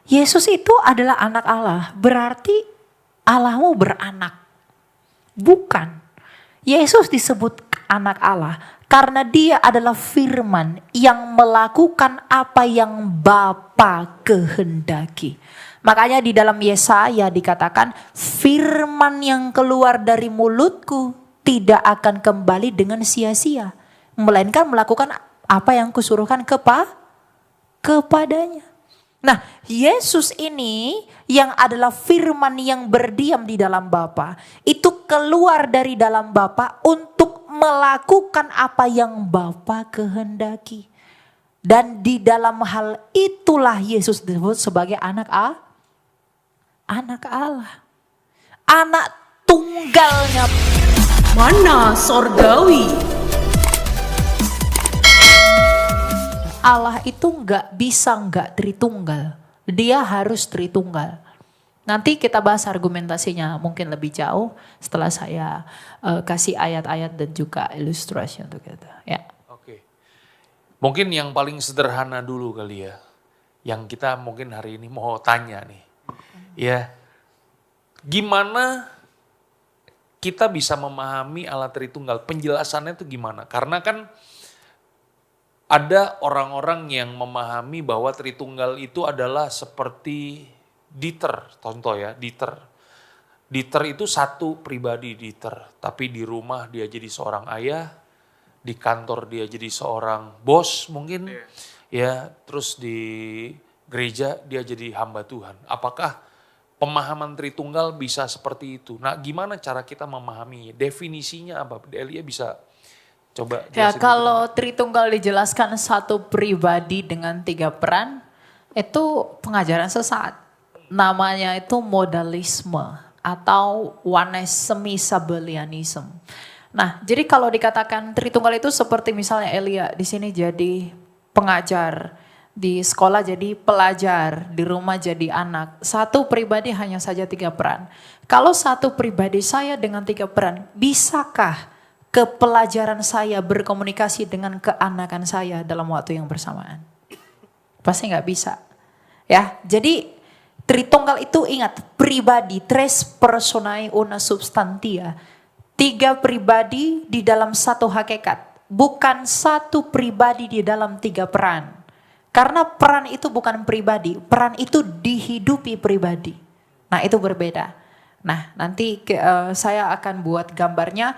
Yesus itu adalah anak Allah, berarti Allahmu beranak. Bukan. Yesus disebut anak Allah karena dia adalah firman yang melakukan apa yang Bapa kehendaki. Makanya di dalam Yesaya dikatakan, firman yang keluar dari mulutku tidak akan kembali dengan sia-sia, melainkan melakukan apa yang kusuruhkan kepadanya. Nah, Yesus ini yang adalah firman yang berdiam di dalam Bapa, itu keluar dari dalam Bapa untuk melakukan apa yang Bapa kehendaki. Dan di dalam hal itulah Yesus disebut sebagai anak Allah. Anak tunggalnya. Mana sorgawi? Allah itu nggak bisa nggak tritunggal. Dia harus tritunggal. Nanti kita bahas argumentasinya mungkin lebih jauh setelah saya kasih ayat-ayat dan juga ilustrasi untuk kita. Ya. Oke. Mungkin yang paling sederhana dulu kali ya. Yang kita mungkin hari ini mau tanya nih. Ya. Gimana kita bisa memahami Allah Tritunggal? Penjelasannya itu gimana? Karena kan ada orang-orang yang memahami bahwa Tritunggal itu adalah seperti Dieter, contoh ya, Dieter. Dieter itu satu pribadi Dieter, tapi di rumah dia jadi seorang ayah, di kantor dia jadi seorang bos mungkin, ya, terus di gereja dia jadi hamba Tuhan. Apakah pemahaman Tritunggal bisa seperti itu? Nah, gimana cara kita memahami? Definisinya apa? Elia bisa coba Ya, jelasin kalau Tritunggal dijelaskan satu pribadi dengan 3 peran, itu pengajaran sesat. Namanya itu modalisme atau onesemi-sabellianism. Nah, jadi kalau dikatakan Tritunggal itu seperti misalnya Elia di sini jadi pengajar, di sekolah jadi pelajar, di rumah jadi anak. Satu pribadi hanya saja 3 peran. Kalau satu pribadi saya dengan 3 peran, bisakah kepelajaran saya berkomunikasi dengan keanakan saya dalam waktu yang bersamaan? Pasti nggak bisa. Ya, jadi Tritunggal itu ingat, pribadi, tres personae una substantia. 3 pribadi di dalam satu hakikat, bukan satu pribadi di dalam 3 peran. Karena peran itu bukan pribadi, peran itu dihidupi pribadi. Nah, itu berbeda. Nah, nanti saya akan buat gambarnya.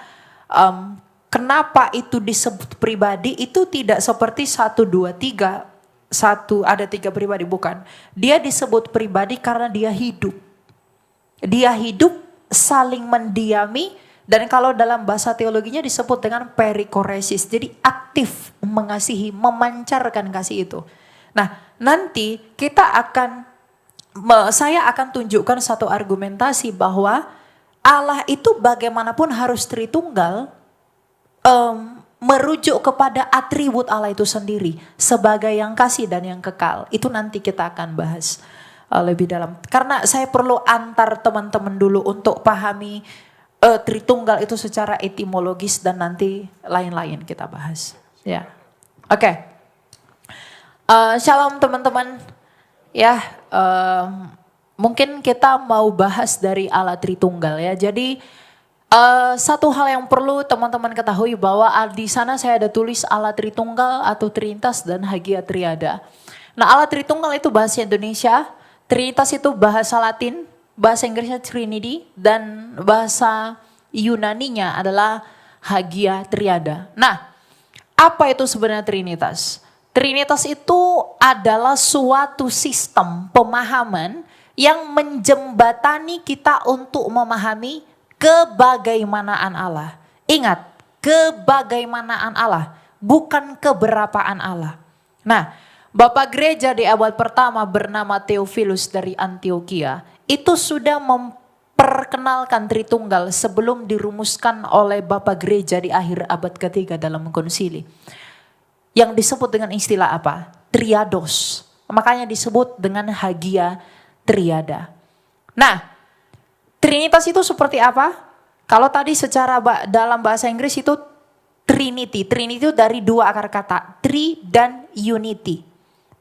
Kenapa itu disebut pribadi, itu tidak seperti 1, 2, 3, ada 3 pribadi, bukan. Dia disebut pribadi karena dia hidup. Dia hidup saling mendiami, dan kalau dalam bahasa teologinya disebut dengan perikoresis. Jadi aktif mengasihi, memancarkan kasih itu. Nah, nanti saya akan tunjukkan satu argumentasi bahwa Allah itu bagaimanapun harus Tritunggal, merujuk kepada atribut Allah itu sendiri sebagai yang kasih dan yang kekal. Itu nanti kita akan bahas lebih dalam. Karena saya perlu antar teman-teman dulu untuk pahami Tritunggal itu secara etimologis dan nanti lain-lain kita bahas. Ya, oke. Shalom teman-teman. Ya, mungkin kita mau bahas dari Allah Tritunggal ya. Jadi satu hal yang perlu teman-teman ketahui bahwa di sana saya ada tulis Allah Tritunggal atau Trinitas dan Hagia Triada. Nah, Allah Tritunggal itu bahasa Indonesia, Trinitas itu bahasa Latin, bahasa Inggrisnya Trinity, dan bahasa Yunaninya adalah Hagia Triada. Nah, apa itu sebenarnya Trinitas? Trinitas itu adalah suatu sistem pemahaman yang menjembatani kita untuk memahami kebagaimanaan Allah. Ingat, kebagaimanaan Allah, bukan keberapaan Allah. Nah, Bapak Gereja di abad pertama bernama Theophilus dari Antioquia, itu sudah memperkenalkan Tritunggal sebelum dirumuskan oleh Bapak Gereja di akhir abad ketiga dalam konsili. Yang disebut dengan istilah apa? Triados. Makanya disebut dengan Hagia Triada. Nah, Trinitas itu seperti apa? Kalau tadi secara dalam bahasa Inggris itu Trinity. Trinity itu dari 2 akar kata, tri dan unity.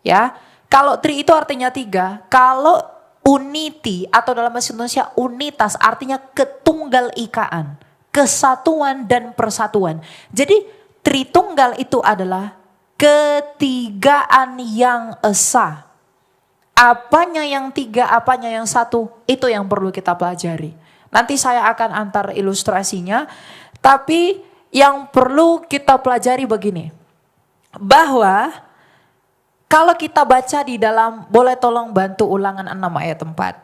Ya, Kalau tri itu artinya tiga. Kalau unity atau dalam bahasa Indonesia unitas artinya ketunggal ikaan, kesatuan dan persatuan. Jadi Tritunggal itu adalah ketigaan yang esa. Apanya yang tiga, apanya yang satu, itu yang perlu kita pelajari. Nanti saya akan antar ilustrasinya, tapi yang perlu kita pelajari begini, bahwa kalau kita baca di dalam, boleh tolong bantu ulangan 6 ayat 4.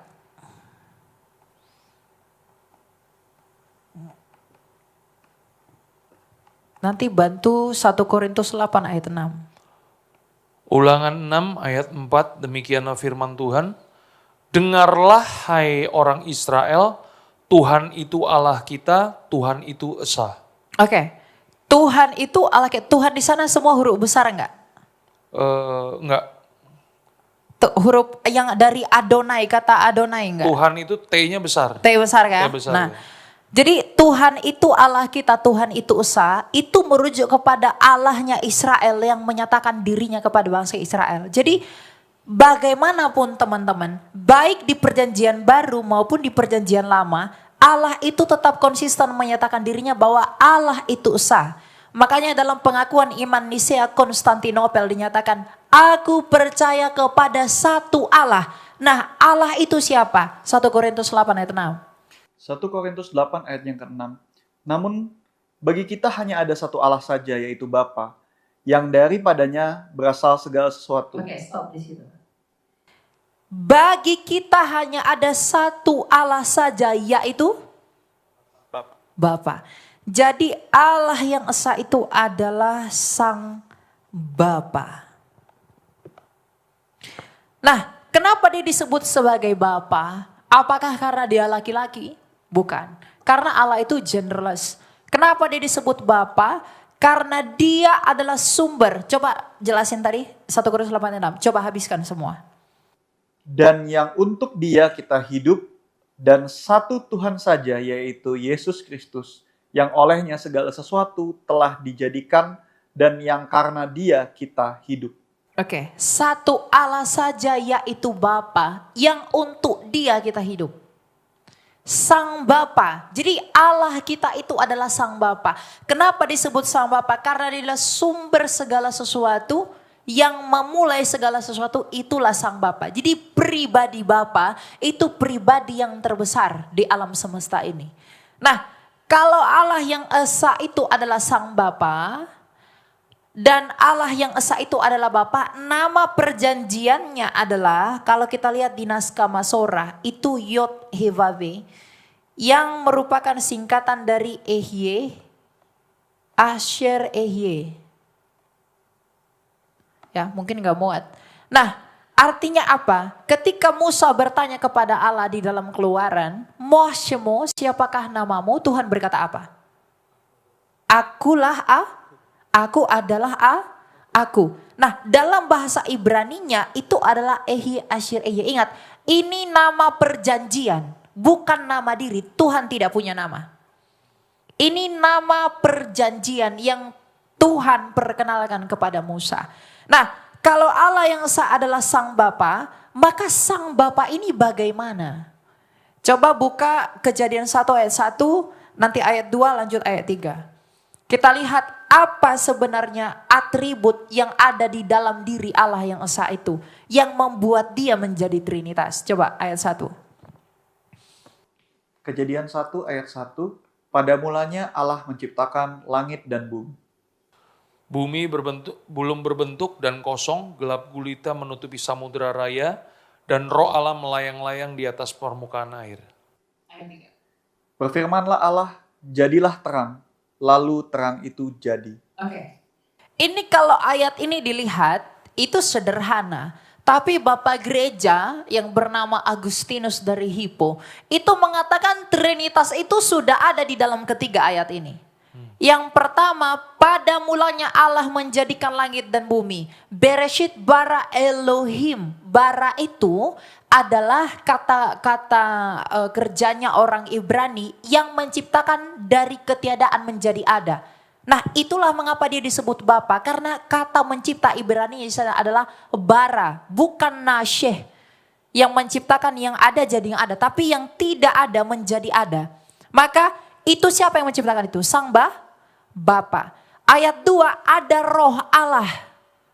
Nanti bantu 1 Korintus 8 ayat 6. Ulangan 6 ayat 4, demikianlah firman Tuhan. Dengarlah hai orang Israel, Tuhan itu Allah kita, Tuhan itu esa. Oke, Tuhan itu Allah kita. Tuhan di sana semua huruf besar enggak? Enggak, Huruf yang dari Adonai, kata Adonai enggak? Tuhan itu T-nya besar. T besar kan? T besar, Nah, ya. jadi Tuhan itu Allah kita, Tuhan itu esa, itu merujuk kepada Allahnya Israel yang menyatakan dirinya kepada bangsa Israel. Jadi bagaimanapun teman-teman, baik di perjanjian baru maupun di perjanjian lama, Allah itu tetap konsisten menyatakan dirinya bahwa Allah itu esa. Makanya dalam pengakuan iman Nisea Konstantinopel dinyatakan, aku percaya kepada satu Allah. Nah, Allah itu siapa? 1 Korintus 8 ayat 6. 1 Korintus 8 ayat yang ke-6. Namun bagi kita hanya ada satu Allah saja, yaitu Bapa, yang daripadanya berasal segala sesuatu. Oke, stop di situ. Bagi kita hanya ada satu Allah saja, yaitu Bapa. Jadi Allah yang esa itu adalah Sang Bapa. Nah, kenapa dia disebut sebagai Bapa? Apakah karena dia laki-laki? Bukan. Karena Allah itu genderless. Kenapa dia disebut Bapa? Karena dia adalah sumber. Coba jelasin tadi 1 Korintus 8:6. Coba habiskan semua. Dan yang untuk dia kita hidup, dan satu Tuhan saja, yaitu Yesus Kristus, yang olehnya segala sesuatu telah dijadikan, dan yang karena dia kita hidup. Oke, satu Allah saja yaitu Bapa, yang untuk dia kita hidup. Sang Bapa. Jadi Allah kita itu adalah Sang Bapa. Kenapa disebut Sang Bapa? Karena dia adalah sumber segala sesuatu, yang memulai segala sesuatu, itulah Sang Bapa. Jadi pribadi Bapa itu pribadi yang terbesar di alam semesta ini. Nah, kalau Allah yang esa itu adalah Sang Bapa dan Allah yang esa itu adalah Bapa, nama perjanjiannya adalah, kalau kita lihat di naskah Masorah, itu Yod Hevave, yang merupakan singkatan dari Ehye, Asher Ehye. Ya, mungkin gak muat. Nah, artinya apa? Ketika Musa bertanya kepada Allah di dalam Keluaran, Moshemo, siapakah namamu? Tuhan berkata apa? Akulah aku adalah aku. Nah, dalam bahasa Ibraninya itu adalah Ehi Ashir Ehi. Ingat, ini nama perjanjian, bukan nama diri. Tuhan tidak punya nama. Ini nama perjanjian yang Tuhan perkenalkan kepada Musa. Nah, kalau Allah yang esa adalah Sang Bapa, maka Sang Bapa ini bagaimana? Coba buka Kejadian 1 ayat 1, nanti ayat 2 lanjut ayat 3. Kita lihat apa sebenarnya atribut yang ada di dalam diri Allah yang esa itu, yang membuat dia menjadi Trinitas. Coba ayat 1. Kejadian 1 ayat 1. Pada mulanya Allah menciptakan langit dan bumi. Bumi belum berbentuk dan kosong, gelap gulita menutupi samudera raya, dan roh Allah melayang-layang di atas permukaan air. Berfirmanlah Allah, jadilah terang, lalu terang itu jadi. Oke. Ini kalau ayat ini dilihat, itu sederhana. Tapi Bapak Gereja yang bernama Agustinus dari Hippo, itu mengatakan Trinitas itu sudah ada di dalam ketiga ayat ini. Yang pertama, pada mulanya Allah menjadikan langit dan bumi. Bereshit bara Elohim. Bara itu adalah kata-kata kerjanya orang Ibrani yang menciptakan dari ketiadaan menjadi ada. Nah, itulah mengapa dia disebut Bapa, karena kata mencipta Ibrani di sana adalah bara, bukan nasyeh. Yang menciptakan yang ada jadi yang ada, tapi yang tidak ada menjadi ada. Maka itu siapa yang menciptakan itu? Sang Bapa. Ayat 2, ada roh Allah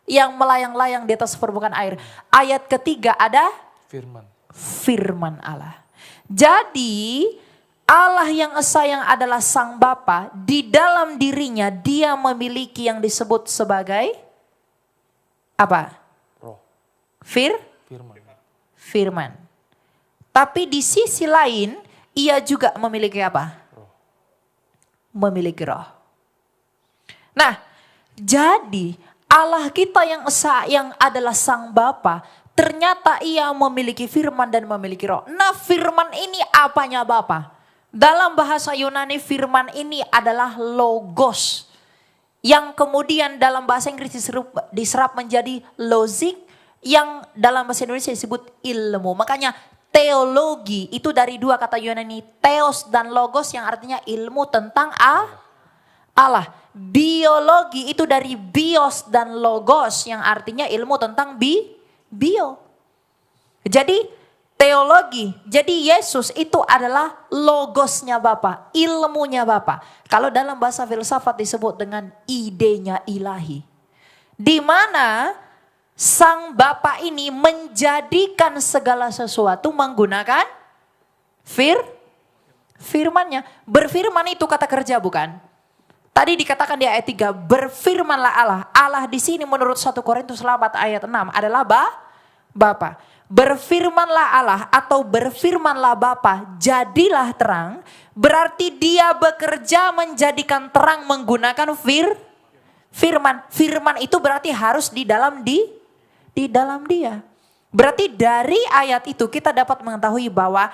yang melayang-layang di atas permukaan air. Ayat ketiga ada firman Allah. Jadi Allah yang esa yang adalah Sang Bapa, di dalam dirinya dia memiliki yang disebut sebagai apa? Roh. Firman. Tapi di sisi lain ia juga memiliki apa? Roh. Memiliki roh. Nah, jadi Allah kita yang esa yang adalah Sang Bapa, ternyata ia memiliki firman dan memiliki roh. Nah, firman ini apanya Bapa? Dalam bahasa Yunani firman ini adalah logos. Yang kemudian dalam bahasa Inggris diserap menjadi logic. Yang dalam bahasa Indonesia disebut ilmu. Makanya teologi itu dari dua kata Yunani. Theos dan logos yang artinya ilmu tentang Allah. Biologi itu dari bios dan logos yang artinya ilmu tentang bio. Jadi teologi, jadi Yesus itu adalah logosnya Bapa, ilmunya Bapa. Kalau dalam bahasa filsafat disebut dengan idenya ilahi. Di mana Sang Bapa ini menjadikan segala sesuatu menggunakan firman-Nya. Berfirman itu kata kerja bukan? Tadi dikatakan di ayat 3, berfirmanlah Allah. Allah di sini menurut 1 Korintus 4 ayat 6 adalah Bapa. Berfirmanlah Allah atau berfirmanlah Bapa, jadilah terang. Berarti dia bekerja menjadikan terang menggunakan firman. Firman itu berarti harus di dalam dia. Berarti dari ayat itu kita dapat mengetahui bahwa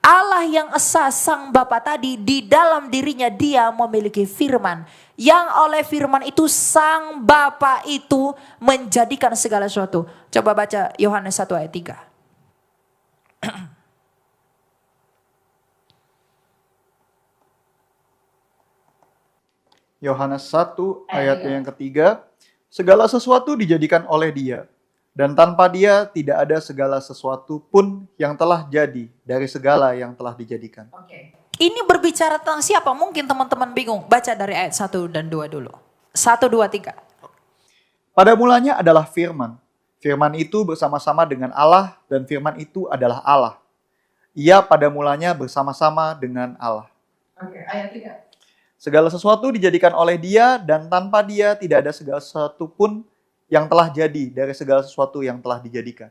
Allah yang esa Sang Bapa tadi di dalam dirinya dia memiliki firman. Yang oleh firman itu Sang Bapa itu menjadikan segala sesuatu. Coba baca Yohanes 1 ayat 3. Yohanes 1 ayat yang ketiga, segala sesuatu dijadikan oleh Dia, dan tanpa Dia tidak ada segala sesuatu pun yang telah jadi dari segala yang telah dijadikan. Ini berbicara tentang siapa? Mungkin teman-teman bingung. Baca dari ayat 1 dan 2 dulu. 1, 2, 3. Pada mulanya adalah firman. Firman itu bersama-sama dengan Allah dan firman itu adalah Allah. Ia pada mulanya bersama-sama dengan Allah. Ayat 3. Segala sesuatu dijadikan oleh Dia dan tanpa Dia tidak ada segala sesuatu pun yang telah jadi dari segala sesuatu yang telah dijadikan.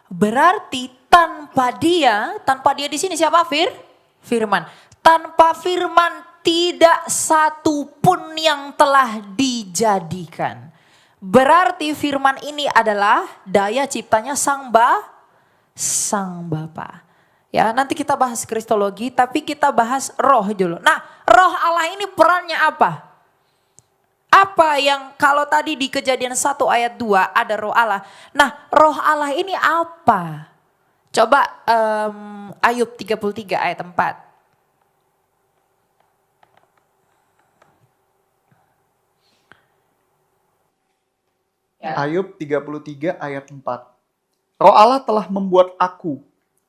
Berarti tanpa dia di sini siapa? Firman. Tanpa firman tidak satu pun yang telah dijadikan. Berarti firman ini adalah daya ciptanya Sang Bapa. Ya, nanti kita bahas kristologi, tapi kita bahas roh dulu. Nah, roh Allah ini perannya apa? Apa yang kalau tadi di Kejadian 1 ayat 2 ada roh Allah. Nah, roh Allah ini apa? Coba Ayub 33 ayat 4. Ayub 33 ayat 4. Roh Allah telah membuat aku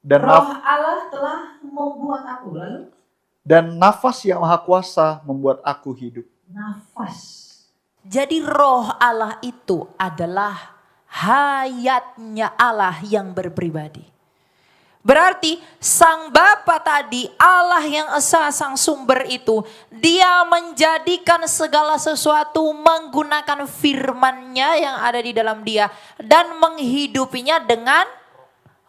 dan Allah telah membuat aku, lalu dan nafas yang maha kuasa membuat aku hidup. Nafas. Jadi roh Allah itu adalah hayatnya Allah yang berpribadi. Berarti Sang Bapa tadi, Allah yang esa Sang Sumber itu, dia menjadikan segala sesuatu menggunakan firman-Nya yang ada di dalam dia. Dan menghidupinya dengan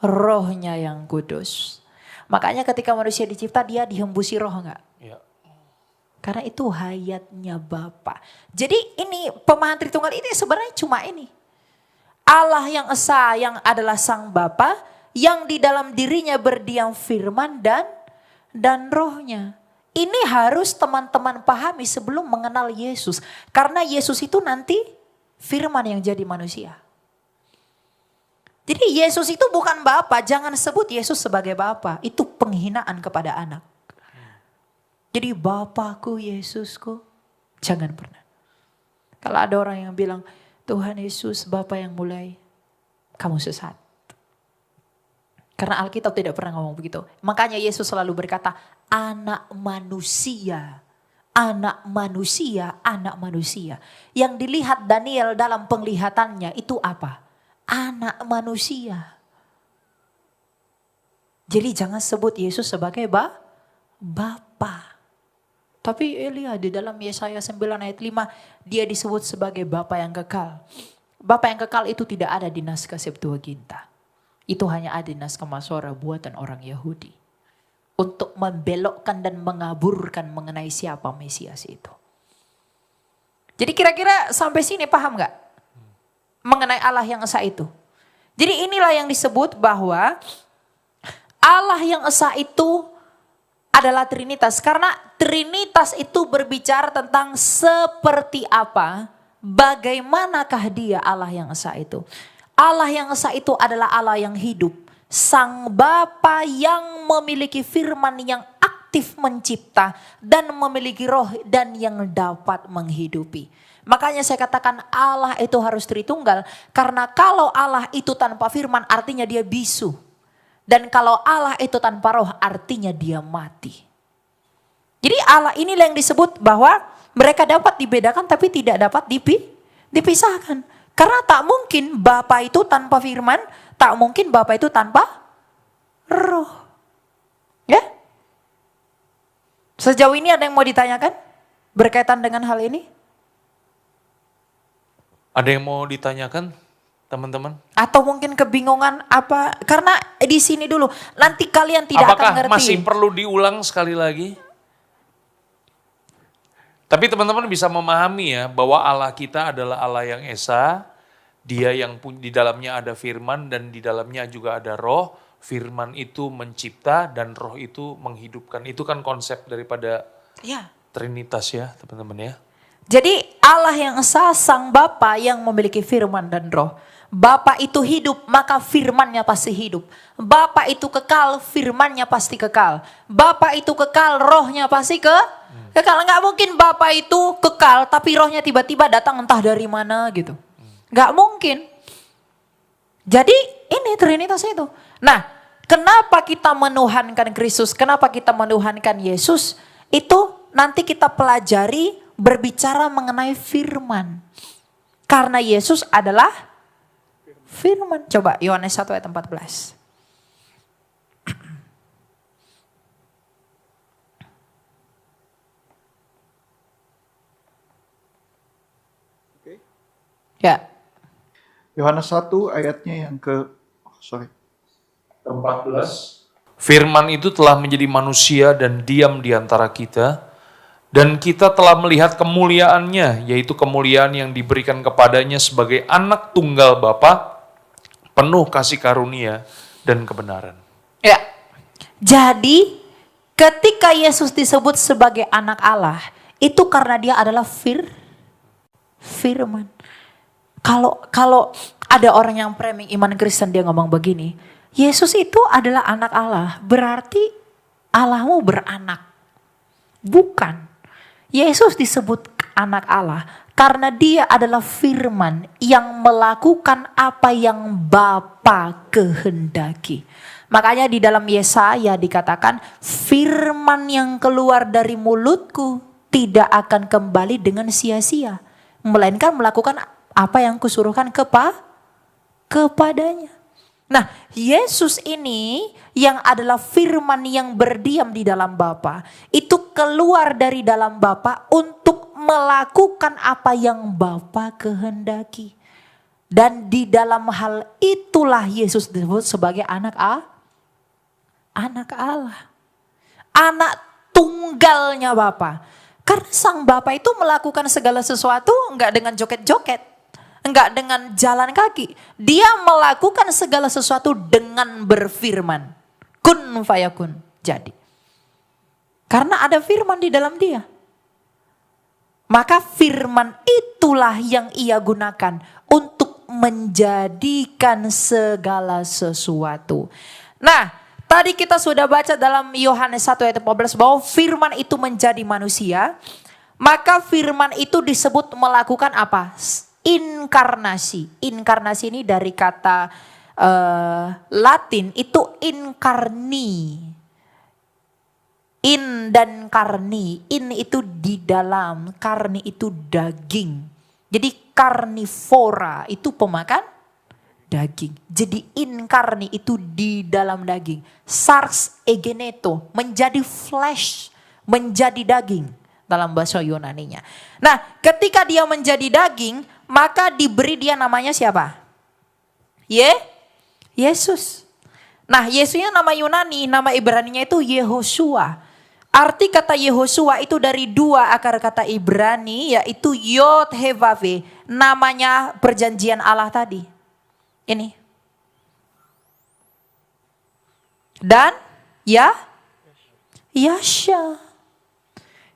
rohnya yang kudus. Makanya ketika manusia dicipta dia dihembusi roh enggak? Ya. Karena itu hayatnya Bapa. Jadi ini pemahaman Tritunggal ini sebenarnya cuma ini. Allah yang esa yang adalah Sang Bapa yang di dalam dirinya berdiam firman dan rohnya. Ini harus teman-teman pahami sebelum mengenal Yesus. Karena Yesus itu nanti firman yang jadi manusia. Jadi Yesus itu bukan Bapa, jangan sebut Yesus sebagai Bapa. Itu penghinaan kepada anak. Jadi Bapakku, Yesusku. Jangan pernah. Kalau ada orang yang bilang, Tuhan Yesus Bapa yang mulai, kamu sesat. Karena Alkitab tidak pernah ngomong begitu. Makanya Yesus selalu berkata, anak manusia. Anak manusia, anak manusia. Yang dilihat Daniel dalam penglihatannya itu apa? Anak manusia. Jadi jangan sebut Yesus sebagai Bapa. Tapi lihat di dalam Yesaya 9 ayat 5, dia disebut sebagai Bapa yang kekal. Bapa yang kekal itu tidak ada di naskah Septuaginta. Itu hanya ada di naskah Masorah buatan orang Yahudi. Untuk membelokkan dan mengaburkan mengenai siapa Mesias itu. Jadi kira-kira sampai sini paham gak? Mengenai Allah yang esa itu. Jadi inilah yang disebut bahwa Allah yang esa itu adalah Trinitas. Karena Trinitas itu berbicara tentang seperti apa, bagaimanakah dia Allah yang esa itu. Allah yang esa itu adalah Allah yang hidup. Sang Bapa yang memiliki firman yang aktif mencipta dan memiliki roh dan yang dapat menghidupi. Makanya saya katakan Allah itu harus Tritunggal. Karena kalau Allah itu tanpa firman artinya dia bisu. Dan kalau Allah itu tanpa roh artinya dia mati. Jadi Allah inilah yang disebut bahwa mereka dapat dibedakan tapi tidak dapat dipisahkan. Karena tak mungkin Bapa itu tanpa firman, tak mungkin Bapa itu tanpa roh. Ya? Sejauh ini ada yang mau ditanyakan berkaitan dengan hal ini? Ada yang mau ditanyakan teman-teman? Atau mungkin kebingungan apa? Karena di sini dulu, nanti kalian tidak Apakah akan ngerti. masih perlu diulang sekali lagi? Tapi teman-teman bisa memahami ya bahwa Allah kita adalah Allah yang esa. Dia yang di dalamnya ada firman dan di dalamnya juga ada roh. Firman itu mencipta dan roh itu menghidupkan. Itu kan konsep daripada Trinitas ya teman-teman ya. Jadi Allah yang esa, Sang Bapa yang memiliki firman dan roh. Bapa itu hidup, maka firmannya pasti hidup. Bapa itu kekal, firmannya pasti kekal. Bapa itu kekal, rohnya pasti kekal. Nggak mungkin Bapa itu kekal, tapi rohnya tiba-tiba datang entah dari mana gitu. Nggak mungkin. Jadi ini Trinitas itu. Nah, kenapa kita menuhankan Kristus? Kenapa kita menuhankan Yesus? Itu nanti kita pelajari berbicara mengenai firman. Karena Yesus adalah firman. Coba Yohanes 1 ayat 14. Ya. Yohanes 1 ayatnya yang ke 14. Firman itu telah menjadi manusia dan diam di antara kita. Dan kita telah melihat kemuliaannya, yaitu kemuliaan yang diberikan kepadanya sebagai anak tunggal Bapa, penuh kasih karunia dan kebenaran. Ya. Jadi ketika Yesus disebut sebagai anak Allah, itu karena dia adalah firman. Kalau ada orang yang framing iman Kristen dia ngomong begini, Yesus itu adalah anak Allah, berarti Allahmu beranak. Bukan. Yesus disebut anak Allah karena dia adalah firman yang melakukan apa yang Bapa kehendaki. Makanya di dalam Yesaya dikatakan firman yang keluar dari mulutku tidak akan kembali dengan sia-sia. Melainkan melakukan apa yang kusuruhkan kepadanya. Nah, Yesus ini yang adalah firman yang berdiam di dalam Bapa, itu keluar dari dalam Bapa untuk melakukan apa yang Bapa kehendaki. Dan di dalam hal itulah Yesus disebut sebagai anak Allah. Anak tunggalnya Bapa. Karena Sang Bapa itu melakukan segala sesuatu enggak dengan joget-joget. Enggak dengan jalan kaki. Dia melakukan segala sesuatu dengan berfirman. Kun fayakun. Jadi. Karena ada firman di dalam dia. Maka firman itulah yang ia gunakan untuk menjadikan segala sesuatu. Nah, tadi kita sudah baca dalam Yohanes 1 ayat 14 bahwa firman itu menjadi manusia. Maka firman itu disebut melakukan apa? Inkarnasi. Inkarnasi ini dari kata Latin itu incarni. In dan karni. In itu di dalam, karni itu daging. Jadi karnivora itu pemakan daging. Jadi inkarni itu di dalam daging. Sars egeneto, menjadi flesh, menjadi daging dalam bahasa Yunaninya. Nah, ketika dia menjadi daging, maka diberi dia namanya siapa? Yesus. Nah, Yesusnya nama Yunani, nama Ibraninya itu Yehoshua. Arti kata Yehoshua itu dari dua akar kata Ibrani, yaitu Yod Hevave, namanya perjanjian Allah tadi. Ini. Dan Yasha.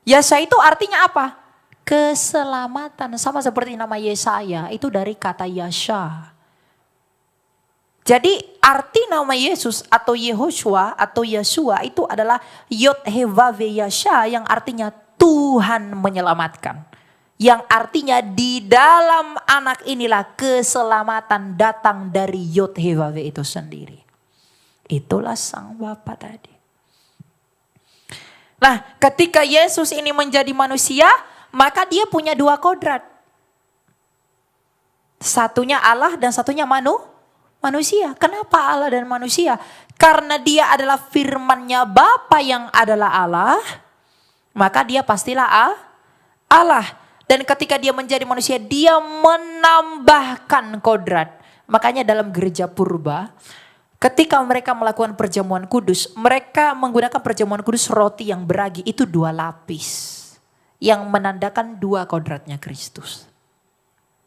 Yasha itu artinya apa? Keselamatan. Sama seperti nama Yesaya, itu dari kata Yasha. Jadi arti nama Yesus atau Yehoshua atau Yeshua itu adalah Yod Hevave Yasha, yang artinya Tuhan menyelamatkan. Yang artinya di dalam anak inilah keselamatan datang dari Yod Hevave itu sendiri. Itulah sang Bapa tadi. Nah, ketika Yesus ini menjadi manusia, maka dia punya dua kodrat. Satunya Allah dan satunya manusia. Kenapa Allah dan manusia? Karena dia adalah firman-Nya Bapa yang adalah Allah, maka dia pastilah Allah. Dan ketika dia menjadi manusia, dia menambahkan kodrat. Makanya dalam gereja purba, ketika mereka melakukan perjamuan kudus, mereka menggunakan perjamuan kudus roti yang beragi, itu 2 lapis. Yang menandakan 2 kodratnya Kristus.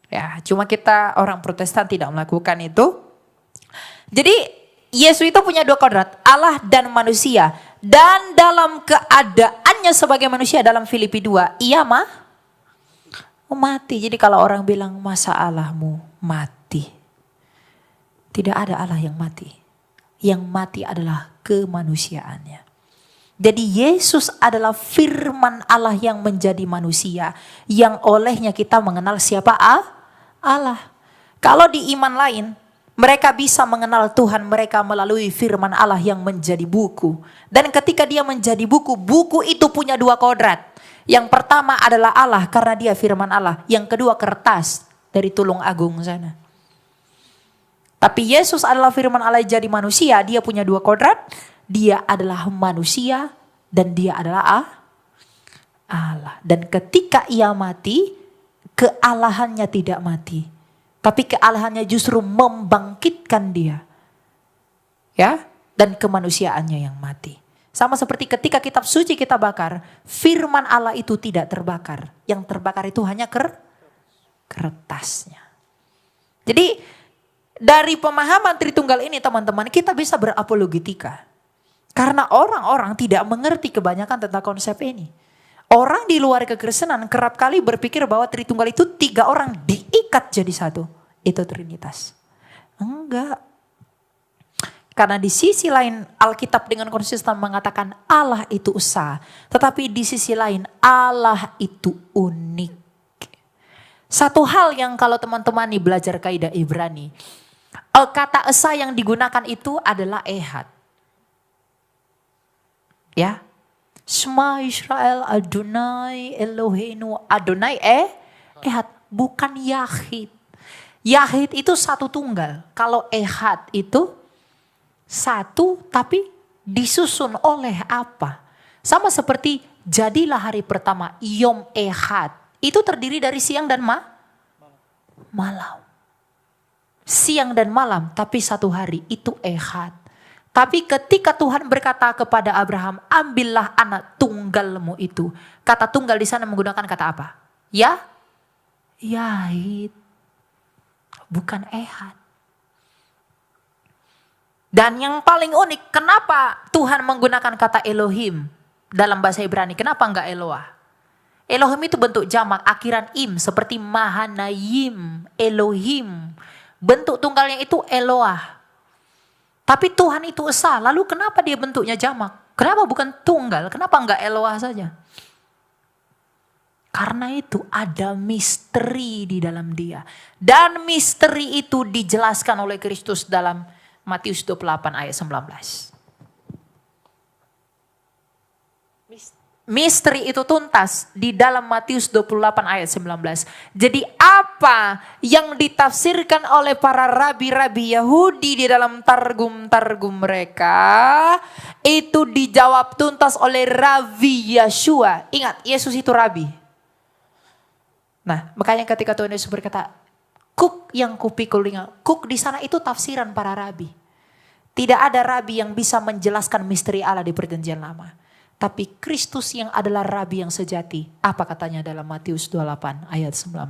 Ya, cuma kita orang Protestan tidak melakukan itu. Jadi Yesus itu punya 2 kodrat, Allah dan manusia. Dan dalam keadaannya sebagai manusia dalam Filipi 2, ia mati. Jadi kalau orang bilang masa Allahmu mati, tidak ada Allah yang mati. Yang mati adalah kemanusiaannya. Jadi Yesus adalah firman Allah yang menjadi manusia, yang olehnya kita mengenal siapa Allah. Kalau di iman lain, mereka bisa mengenal Tuhan mereka melalui firman Allah yang menjadi buku. Dan ketika dia menjadi buku, buku itu punya 2 kodrat. Yang pertama adalah Allah karena dia firman Allah. Yang kedua kertas dari Tulung Agung sana. Tapi Yesus adalah firman Allah jadi manusia. Dia punya 2 kodrat. Dia adalah manusia dan dia adalah Allah. Dan ketika ia mati, kealahannya tidak mati. Tapi kealahannya justru membangkitkan dia. Ya, dan kemanusiaannya yang mati. Sama seperti ketika kitab suci kita bakar, firman Allah itu tidak terbakar. Yang terbakar itu hanya kertasnya. Jadi dari pemahaman Tritunggal ini teman-teman, kita bisa berapologetika. Karena orang-orang tidak mengerti kebanyakan tentang konsep ini. Orang di luar kekristenan kerap kali berpikir bahwa Tritunggal itu 3 orang diikat jadi satu. Itu Trinitas. Enggak. Karena di sisi lain Alkitab dengan konsisten mengatakan Allah itu esa. Tetapi di sisi lain Allah itu unik. Satu hal yang kalau teman-teman nih belajar kaidah Ibrani. Kata esa yang digunakan itu adalah ehad. Ya. Shema Israel Adonai Eloheinu. Adonai ehad. Bukan Yahid. Yahid itu satu tunggal. Kalau ehad itu satu tapi disusun oleh apa? Sama seperti jadilah hari pertama Yom Ehad. Itu terdiri dari siang dan malam. Siang dan malam tapi satu hari itu Ehad. Tapi ketika Tuhan berkata kepada Abraham, ambillah anak tunggalmu itu. Kata tunggal di sana menggunakan kata apa? Yahid. Bukan Ehad. Dan yang paling unik, kenapa Tuhan menggunakan kata Elohim dalam bahasa Ibrani? Kenapa enggak Eloah? Elohim itu bentuk jamak, akhiran im, seperti Mahanayim, Elohim. Bentuk tunggalnya itu Eloah. Tapi Tuhan itu esa, lalu kenapa dia bentuknya jamak? Kenapa bukan tunggal? Kenapa enggak Eloah saja? Karena itu ada misteri di dalam dia. Dan misteri itu dijelaskan oleh Kristus dalam Matius 28 ayat 19. Misteri itu tuntas di dalam Matius 28 ayat 19. Jadi apa yang ditafsirkan oleh para rabi-rabi Yahudi di dalam targum-targum mereka, itu dijawab tuntas oleh Rabi Yeshua. Ingat, Yesus itu rabi. Nah, makanya ketika Tuhan Yesus berkata, kuk yang kupikul, kuk di sana itu tafsiran para rabi. Tidak ada rabi yang bisa menjelaskan misteri Allah di perjanjian lama. Tapi Kristus yang adalah rabi yang sejati. Apa katanya dalam Matius 28 ayat 19?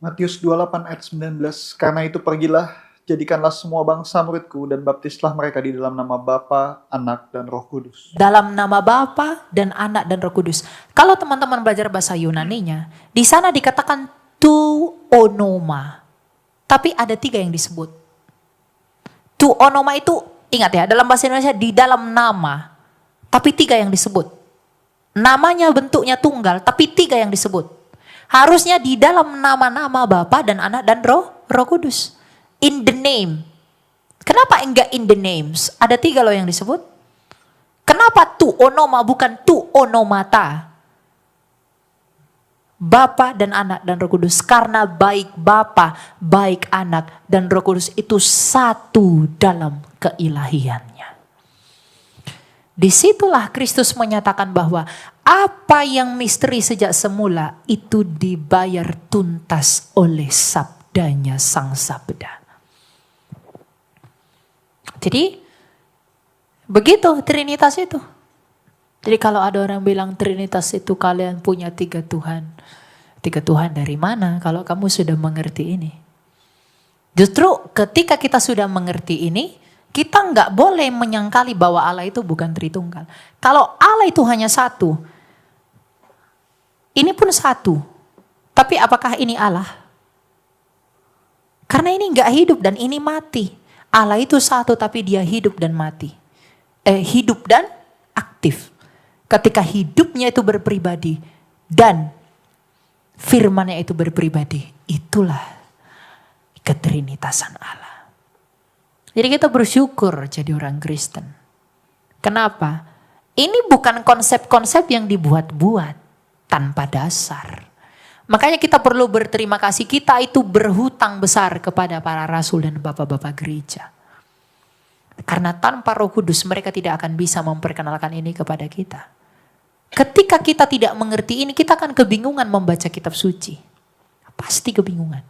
Matius 28 ayat 19. Karena itu pergilah, jadikanlah semua bangsa muridku dan baptislah mereka di dalam nama Bapa, Anak, dan Roh Kudus. Dalam nama Bapa dan Anak dan Roh Kudus. Kalau teman-teman belajar bahasa Yunaninya, di sana dikatakan tu onoma. Tapi ada 3 yang disebut. Tu onoma itu, ingat ya, dalam bahasa Indonesia di dalam nama. Tapi 3 yang disebut. Namanya bentuknya tunggal, tapi 3 yang disebut. Harusnya di dalam nama-nama Bapa dan Anak dan Roh Kudus. In the name. Kenapa enggak in the names? Ada 3 loh yang disebut. Kenapa tu onoma bukan tu onomata? Bapa dan Anak dan Roh Kudus. Karena baik Bapa, baik Anak dan Roh Kudus itu satu dalam keilahiannya. Disitulah Kristus menyatakan bahwa apa yang misteri sejak semula itu dibayar tuntas oleh sabdanya Sang Sabda. Jadi begitu Trinitas itu. Jadi kalau ada orang bilang Trinitas itu kalian punya 3 Tuhan. 3 Tuhan dari mana kalau kamu sudah mengerti ini? Justru ketika kita sudah mengerti ini, kita nggak boleh menyangkali bahwa Allah itu bukan Tritunggal. Kalau Allah itu hanya satu, ini pun satu. Tapi apakah ini Allah? Karena ini nggak hidup dan ini mati. Allah itu satu tapi dia hidup dan mati. Hidup dan aktif. Ketika hidupnya itu berpribadi dan firman-Nya itu berpribadi, itulah ketrinitasan Allah. Jadi kita bersyukur jadi orang Kristen. Kenapa? Ini bukan konsep-konsep yang dibuat-buat tanpa dasar. Makanya kita perlu berterima kasih, kita itu berhutang besar kepada para rasul dan bapak-bapak gereja. Karena tanpa Roh Kudus mereka tidak akan bisa memperkenalkan ini kepada kita. Ketika kita tidak mengerti ini, kita akan kebingungan membaca kitab suci. Pasti kebingungan.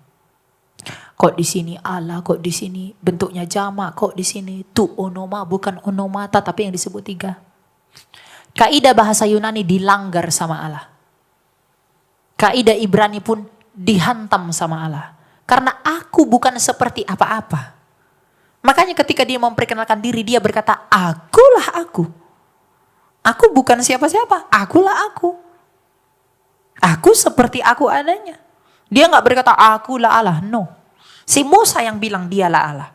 Kok di sini Allah, kok di sini bentuknya jamak, kok di sini tu onoma bukan onomata tapi yang disebut 3. Kaidah bahasa Yunani dilanggar sama Allah. Kaidah Ibrani pun dihantam sama Allah. Karena aku bukan seperti apa-apa. Makanya ketika dia memperkenalkan diri, dia berkata, akulah aku. Aku bukan siapa-siapa, akulah aku. Aku seperti aku adanya. Dia gak berkata, akulah Allah, no. Si Musa yang bilang dialah Allah.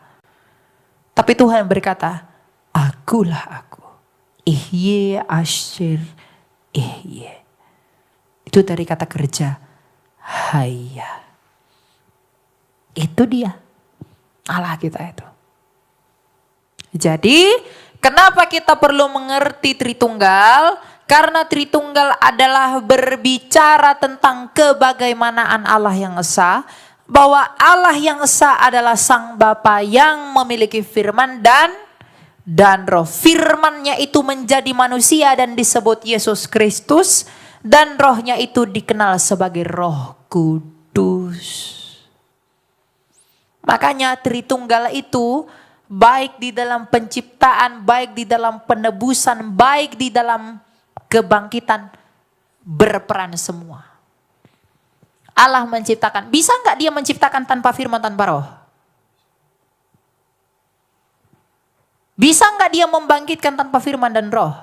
Tapi Tuhan berkata, akulah aku. Ihye asyir ihye. Itu dari kata kerja, hayya. Itu dia. Allah kita itu. Jadi, kenapa kita perlu mengerti Tritunggal? Karena Tritunggal adalah berbicara tentang kebagaimanaan Allah yang esa. Bahwa Allah yang esa adalah Sang Bapa yang memiliki firman dan roh. Firman-Nya itu menjadi manusia dan disebut Yesus Kristus. Dan rohnya itu dikenal sebagai Roh Kudus. Makanya Tritunggal itu baik di dalam penciptaan, baik di dalam penebusan, baik di dalam kebangkitan, berperan semua. Allah menciptakan. Bisa nggak dia menciptakan tanpa firman, tanpa roh? Bisa nggak dia membangkitkan tanpa firman dan roh?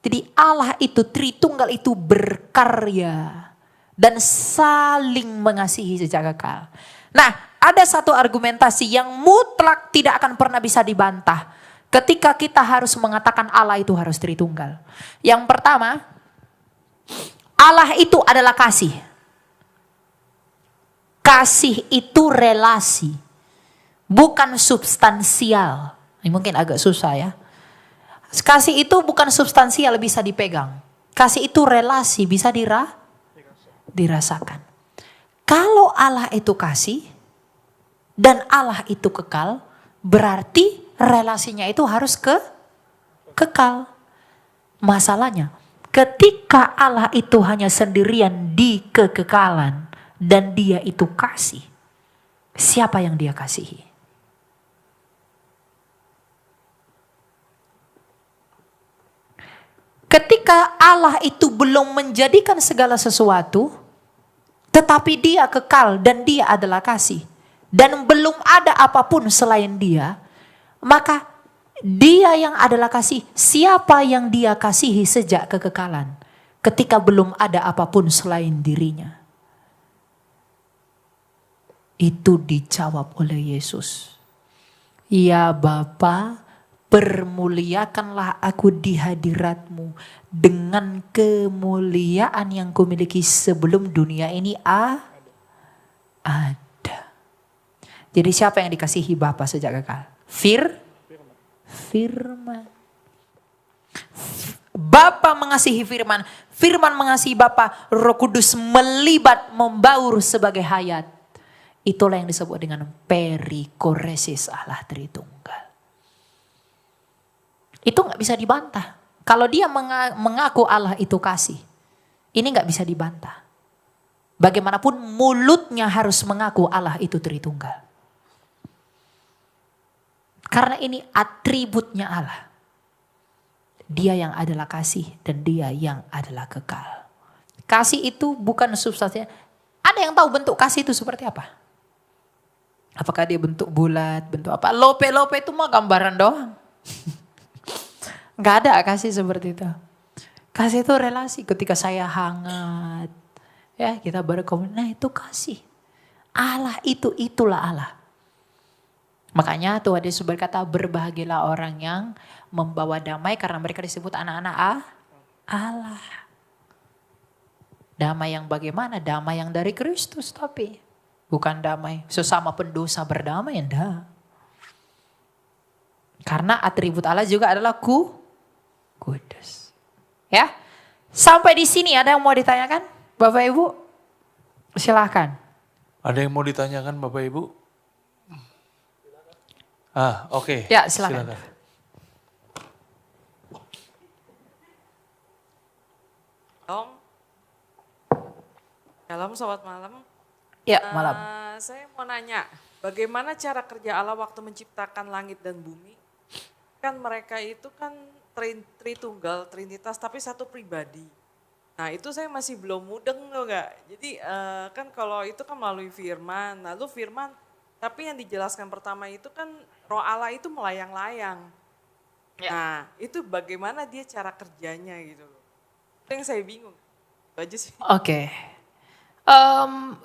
Jadi Allah itu, Tritunggal itu berkarya dan saling mengasihi sejak kekal. Nah, ada satu argumentasi yang mutlak tidak akan pernah bisa dibantah ketika kita harus mengatakan Allah itu harus Tritunggal. Yang pertama, Allah itu adalah kasih. Kasih itu relasi, bukan substansial. Ini mungkin agak susah ya. Kasih itu bukan substansial bisa dipegang. Kasih itu relasi bisa dirasakan. Kalau Allah itu kasih dan Allah itu kekal, berarti relasinya itu harus kekal. Masalahnya, ketika Allah itu hanya sendirian di kekekalan dan dia itu kasih, siapa yang dia kasihi? Ketika Allah itu belum menjadikan segala sesuatu, tetapi dia kekal dan dia adalah kasih, dan belum ada apapun selain dia, maka dia yang adalah kasih, siapa yang dia kasihi sejak kekekalan, ketika belum ada apapun selain dirinya? Itu dijawab oleh Yesus. Ya Bapa, permuliakanlah aku di hadiratmu dengan kemuliaan yang kumiliki sebelum dunia ini ada. Jadi siapa yang dikasihi Bapa sejak kekal? Firman. Bapa mengasihi Firman, Firman mengasihi Bapa, Roh Kudus melibat membaur sebagai hayat. Itulah yang disebut dengan perikoresis Allah Tritunggal. Itu nggak bisa dibantah. Kalau dia mengaku Allah itu kasih, ini nggak bisa dibantah. Bagaimanapun mulutnya harus mengaku Allah itu Tritunggal. Karena ini atributnya Allah. Dia yang adalah kasih dan dia yang adalah kekal. Kasih itu bukan substansinya. Ada yang tahu bentuk kasih itu seperti apa? Apakah dia bentuk bulat, bentuk apa? Lope-lope itu mah gambaran doang. Gak ada kasih seperti itu. Kasih itu relasi. Ketika saya hangat, ya kita berkomunikasi, nah itu kasih. Allah itulah Allah. Makanya Tuhan Yesus berkata, berbahagialah orang yang membawa damai karena mereka disebut anak-anak Allah. Damai yang bagaimana? Damai yang dari Kristus tapi. Bukan damai sesama pendosa berdamai, enggak. Karena atribut Allah juga adalah kudus. Ya. Sampai di sini ada yang mau ditanyakan? Bapak Ibu? Silahkan. Ada yang mau ditanyakan Bapak Ibu? Oke. Ya, silakan. Shalom, selamat malam. Ya, malam. Saya mau nanya, bagaimana cara kerja Allah waktu menciptakan langit dan bumi? Kan mereka itu kan Tritunggal, Trinitas, tapi satu pribadi. Nah itu saya masih belum mudeng loh enggak. Jadi kan kalau itu kan melalui firman, lalu firman, tapi yang dijelaskan pertama itu kan Roh Allah itu melayang-layang. Ya. Nah itu bagaimana dia cara kerjanya gitu loh. Itu yang saya bingung. Itu aja sih. Oke.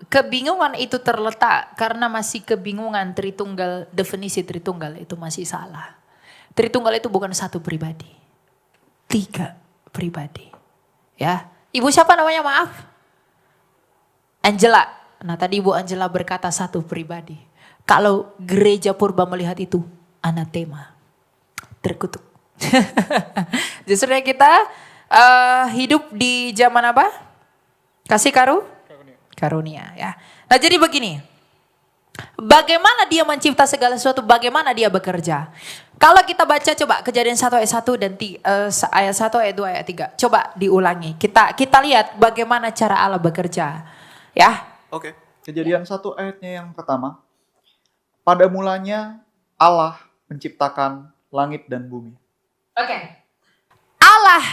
Kebingungan itu terletak karena masih kebingungan Tritunggal, definisi Tritunggal itu masih salah. Tritunggal itu bukan satu pribadi. 3 pribadi. Ya. Ibu siapa namanya maaf? Angela. Nah tadi Ibu Angela berkata satu pribadi. Kalau gereja purba melihat itu anatema. Terkutuk. Justru kita hidup di zaman apa? Kasih karunia ya. Nah jadi begini, bagaimana dia mencipta segala sesuatu, bagaimana dia bekerja. Kalau kita baca coba Kejadian 1 ayat 1 dan ayat 1 ayat 2 ayat 3. Coba diulangi, kita lihat bagaimana cara Allah bekerja. Ya. Oke, Kejadian 1 ayatnya yang pertama. Pada mulanya Allah menciptakan langit dan bumi. Oke. Allah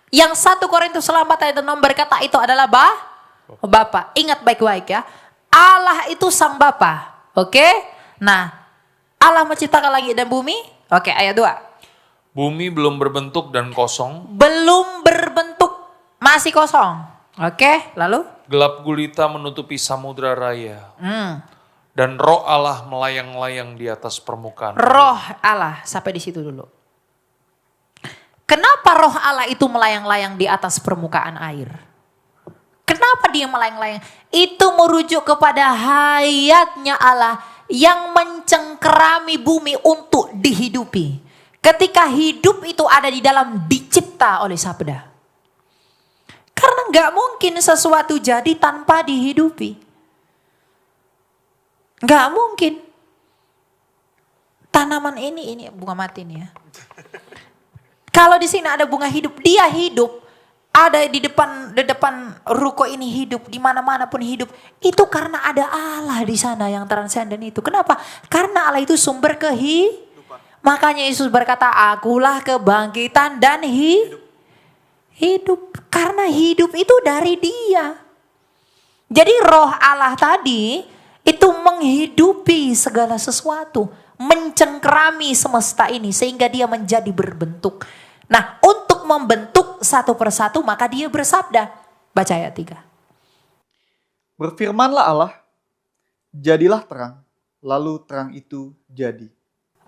yang 1 Korintus 4 ayat 6 berkata itu adalah Bapa. Ingat baik-baik ya. Allah itu sang Bapa. Oke. Nah, Allah menciptakan langit dan bumi. Oke, ayat 2. Bumi belum berbentuk dan kosong. Belum berbentuk, masih kosong. Oke, lalu? Gelap gulita menutupi samudra raya. Dan roh Allah melayang-layang di atas permukaan. Roh Allah, sampai di situ dulu. Kenapa roh Allah itu melayang-layang di atas permukaan air? dia melayang-layang? Itu merujuk kepada hayatnya Allah yang mencengkerami bumi untuk dihidupi. Ketika hidup itu ada di dalam dicipta oleh sabda. Karena nggak mungkin sesuatu jadi tanpa dihidupi. Nggak mungkin. Tanaman ini bunga mati nih ya. Kalau di sini ada bunga hidup, dia hidup. Ada di depan ruko ini hidup, di mana-mana pun hidup. Itu karena ada Allah di sana yang transenden itu. Kenapa? Karena Allah itu sumber kehidupan. Makanya Yesus berkata, akulah kebangkitan dan hidup. Karena hidup itu dari dia. Jadi roh Allah tadi itu menghidupi segala sesuatu. Mencengkerami semesta ini sehingga dia menjadi berbentuk. Nah, untuk membentuk satu persatu maka dia bersabda. Baca ayat 3. Berfirmanlah Allah, jadilah terang, lalu terang itu jadi.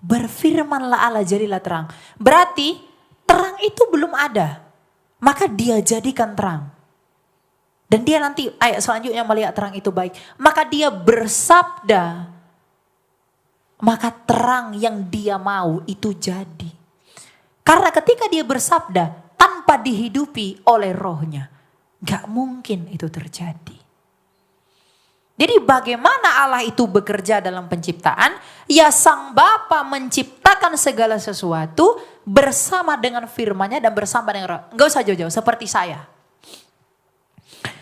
Berfirmanlah Allah, jadilah terang. Berarti terang itu belum ada. Maka dia jadikan terang. Dan dia nanti ayat selanjutnya melihat terang itu baik. Maka dia bersabda. Maka terang yang dia mau itu jadi. Karena ketika dia bersabda tanpa dihidupi oleh rohnya. Gak mungkin itu terjadi. Jadi bagaimana Allah itu bekerja dalam penciptaan? Ya Sang Bapa menciptakan segala sesuatu bersama dengan firman-Nya dan bersama dengan roh. Gak usah jauh-jauh seperti saya.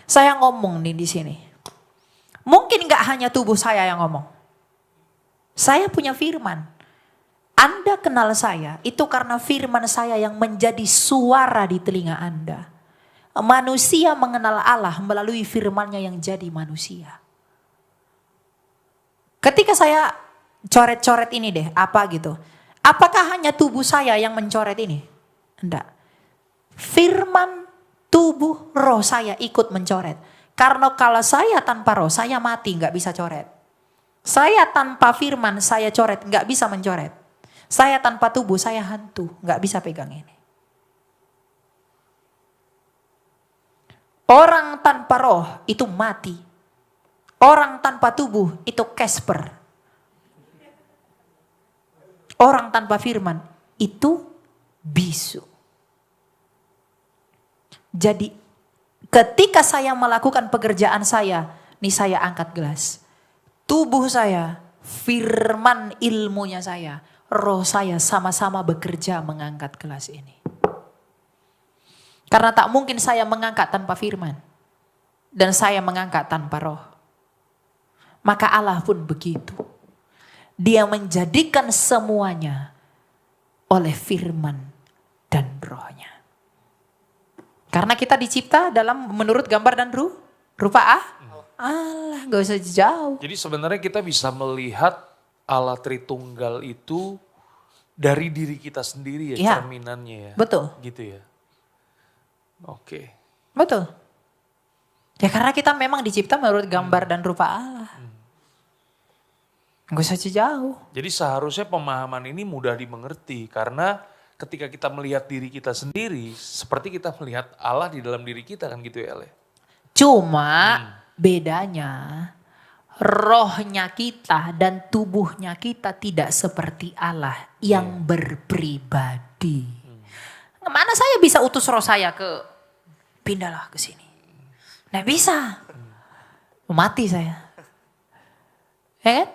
Saya ngomong nih di sini. Mungkin gak hanya tubuh saya yang ngomong. Saya punya firman. Anda kenal saya itu karena firman saya yang menjadi suara di telinga Anda. Manusia mengenal Allah melalui firman-Nya yang jadi manusia. Ketika saya coret-coret ini deh, apa gitu. Apakah hanya tubuh saya yang mencoret ini? Enggak. Firman, tubuh, roh saya ikut mencoret. Karena kalau saya tanpa roh, saya mati, nggak bisa coret. Saya tanpa firman, saya coret, nggak bisa mencoret. Saya tanpa tubuh, saya hantu, nggak bisa pegang ini. Orang tanpa roh itu mati. Orang tanpa tubuh itu Casper. Orang tanpa firman itu bisu. Jadi ketika saya melakukan pekerjaan saya, nih saya angkat gelas. Tubuh saya, firman ilmunya saya, roh saya sama-sama bekerja mengangkat gelas ini. Karena tak mungkin saya mengangkat tanpa firman. Dan saya mengangkat tanpa roh. Maka Allah pun begitu. Dia menjadikan semuanya oleh firman dan rohnya. Karena kita dicipta dalam menurut gambar dan rupa Allah, gak usah jauh. Jadi sebenarnya kita bisa melihat Allah Tritunggal itu dari diri kita sendiri ya, Ya, cerminannya ya. betul. Gitu ya. Oke. Betul. Ya karena kita memang dicipta menurut gambar dan rupa Allah. Gak usah jauh. Jadi seharusnya pemahaman ini mudah dimengerti karena ketika kita melihat diri kita sendiri seperti kita melihat Allah di dalam diri kita kan gitu ya Le. Cuma bedanya rohnya kita dan tubuhnya kita tidak seperti Allah yang berpribadi. Mana saya bisa utus roh saya pindahlah ke sini. Nggak bisa. Mati saya. Ya kan?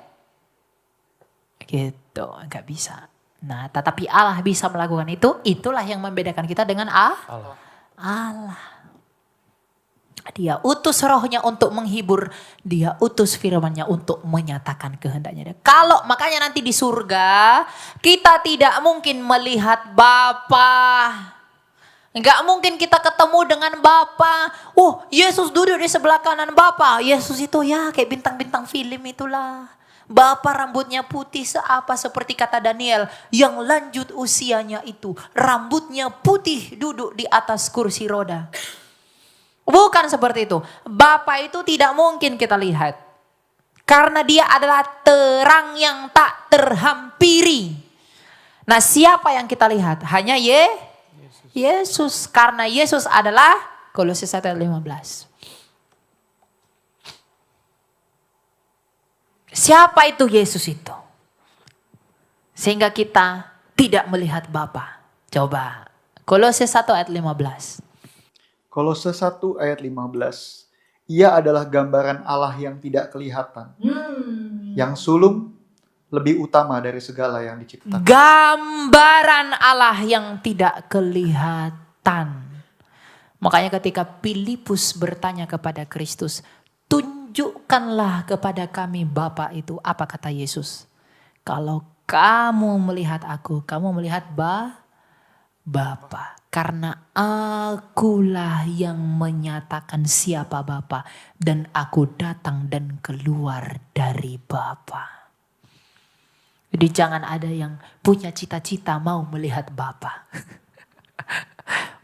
Gitu, nggak bisa. Nah, tetapi Allah bisa melakukan itu, itulah yang membedakan kita dengan Allah. Dia utus rohnya untuk menghibur, dia utus firman-Nya untuk menyatakan kehendaknya. Kalau makanya nanti di surga, kita tidak mungkin melihat Bapa. Enggak mungkin kita ketemu dengan Bapa. Oh, Yesus duduk di sebelah kanan Bapa. Yesus itu ya kayak bintang-bintang film itulah. Bapa rambutnya putih seapa seperti kata Daniel. Yang lanjut usianya itu. Rambutnya putih duduk di atas kursi roda. Bukan seperti itu. Bapa itu tidak mungkin kita lihat. Karena dia adalah terang yang tak terhampiri. Nah siapa yang kita lihat? Hanya Yesus. Karena Yesus adalah Kolose 1:15. Siapa itu Yesus itu? Sehingga kita tidak melihat Bapa. Coba Kolose 1 ayat 15. Kolose 1 ayat 15. Ia adalah gambaran Allah yang tidak kelihatan. Yang sulung lebih utama dari segala yang diciptakan. Gambaran Allah yang tidak kelihatan. Makanya ketika Filipus bertanya kepada Kristus, tunjukkanlah kepada kami Bapa itu. Apa kata Yesus? Kalau kamu melihat aku, kamu melihat Bapa. Karena akulah yang menyatakan siapa Bapa. Dan aku datang dan keluar dari Bapa. Jadi jangan ada yang punya cita-cita mau melihat Bapa.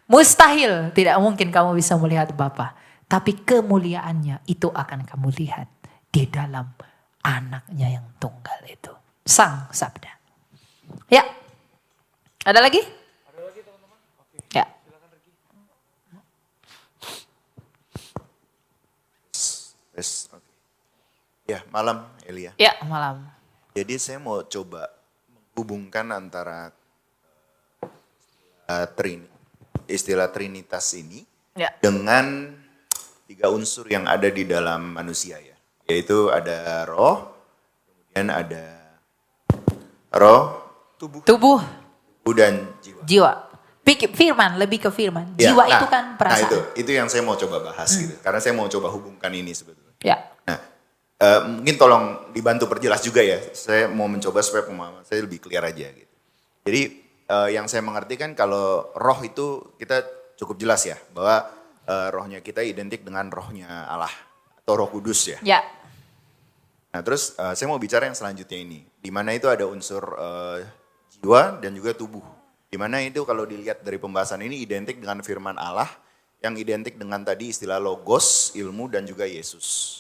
Mustahil, tidak mungkin kamu bisa melihat Bapa. Tapi kemuliaannya itu akan kamu lihat di dalam anaknya yang tunggal itu. Sang Sabda. Ya, ada lagi? Ada lagi teman-teman? Oke. Ya. Silakan Regi. Yes, oke. Ya, malam Elia. Ya, malam. Jadi saya mau coba menghubungkan antara istilah Trinitas ini Ya. dengan 3 unsur yang ada di dalam manusia ya. Yaitu ada roh, kemudian ada tubuh Tubuh, dan jiwa. jiwa. Firman, lebih ke firman. Ya, Jiwa itu kan perasaan. Nah itu yang saya mau coba bahas gitu. Karena saya mau coba hubungkan ini sebetulnya. Ya. Nah, mungkin tolong dibantu perjelas juga ya. Saya mau mencoba supaya pemahaman saya lebih clear aja gitu. Jadi yang saya mengerti kan kalau roh itu kita cukup jelas ya. Bahwa rohnya kita identik dengan rohnya Allah. Atau Roh Kudus ya. Ya. Nah terus saya mau bicara yang selanjutnya ini. Di mana itu ada unsur jiwa dan juga tubuh. Di mana itu kalau dilihat dari pembahasan ini identik dengan firman Allah. Yang identik dengan tadi istilah logos, ilmu dan juga Yesus.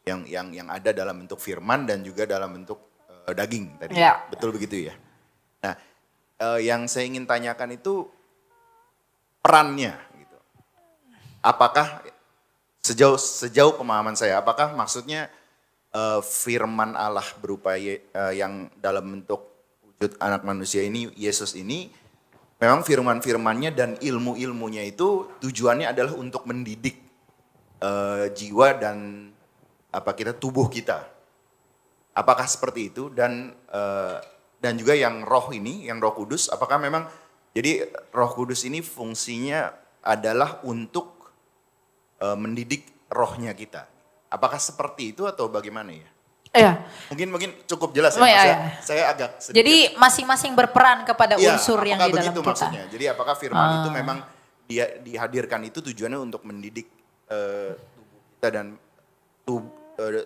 Yang ada dalam bentuk firman dan juga dalam bentuk daging tadi. Ya. Betul begitu ya. Nah, yang saya ingin tanyakan itu perannya gitu. Apakah sejauh pemahaman saya, apakah maksudnya firman Allah berupa yang dalam bentuk wujud anak manusia ini, Yesus ini, memang firman-firmannya dan ilmu-ilmunya itu tujuannya adalah untuk mendidik jiwa dan tubuh kita. Apakah seperti itu dan juga yang roh ini, yang Roh Kudus, apakah memang jadi Roh Kudus ini fungsinya adalah untuk mendidik rohnya kita. Apakah seperti itu atau bagaimana ya? Iya. Mungkin cukup jelas Oh, ya. iya. Saya agak sedikit. Jadi masing-masing berperan kepada Ya, unsur yang di dalam begitu kita. maksudnya. Jadi apakah firman itu memang dia dihadirkan itu tujuannya untuk mendidik tubuh kita dan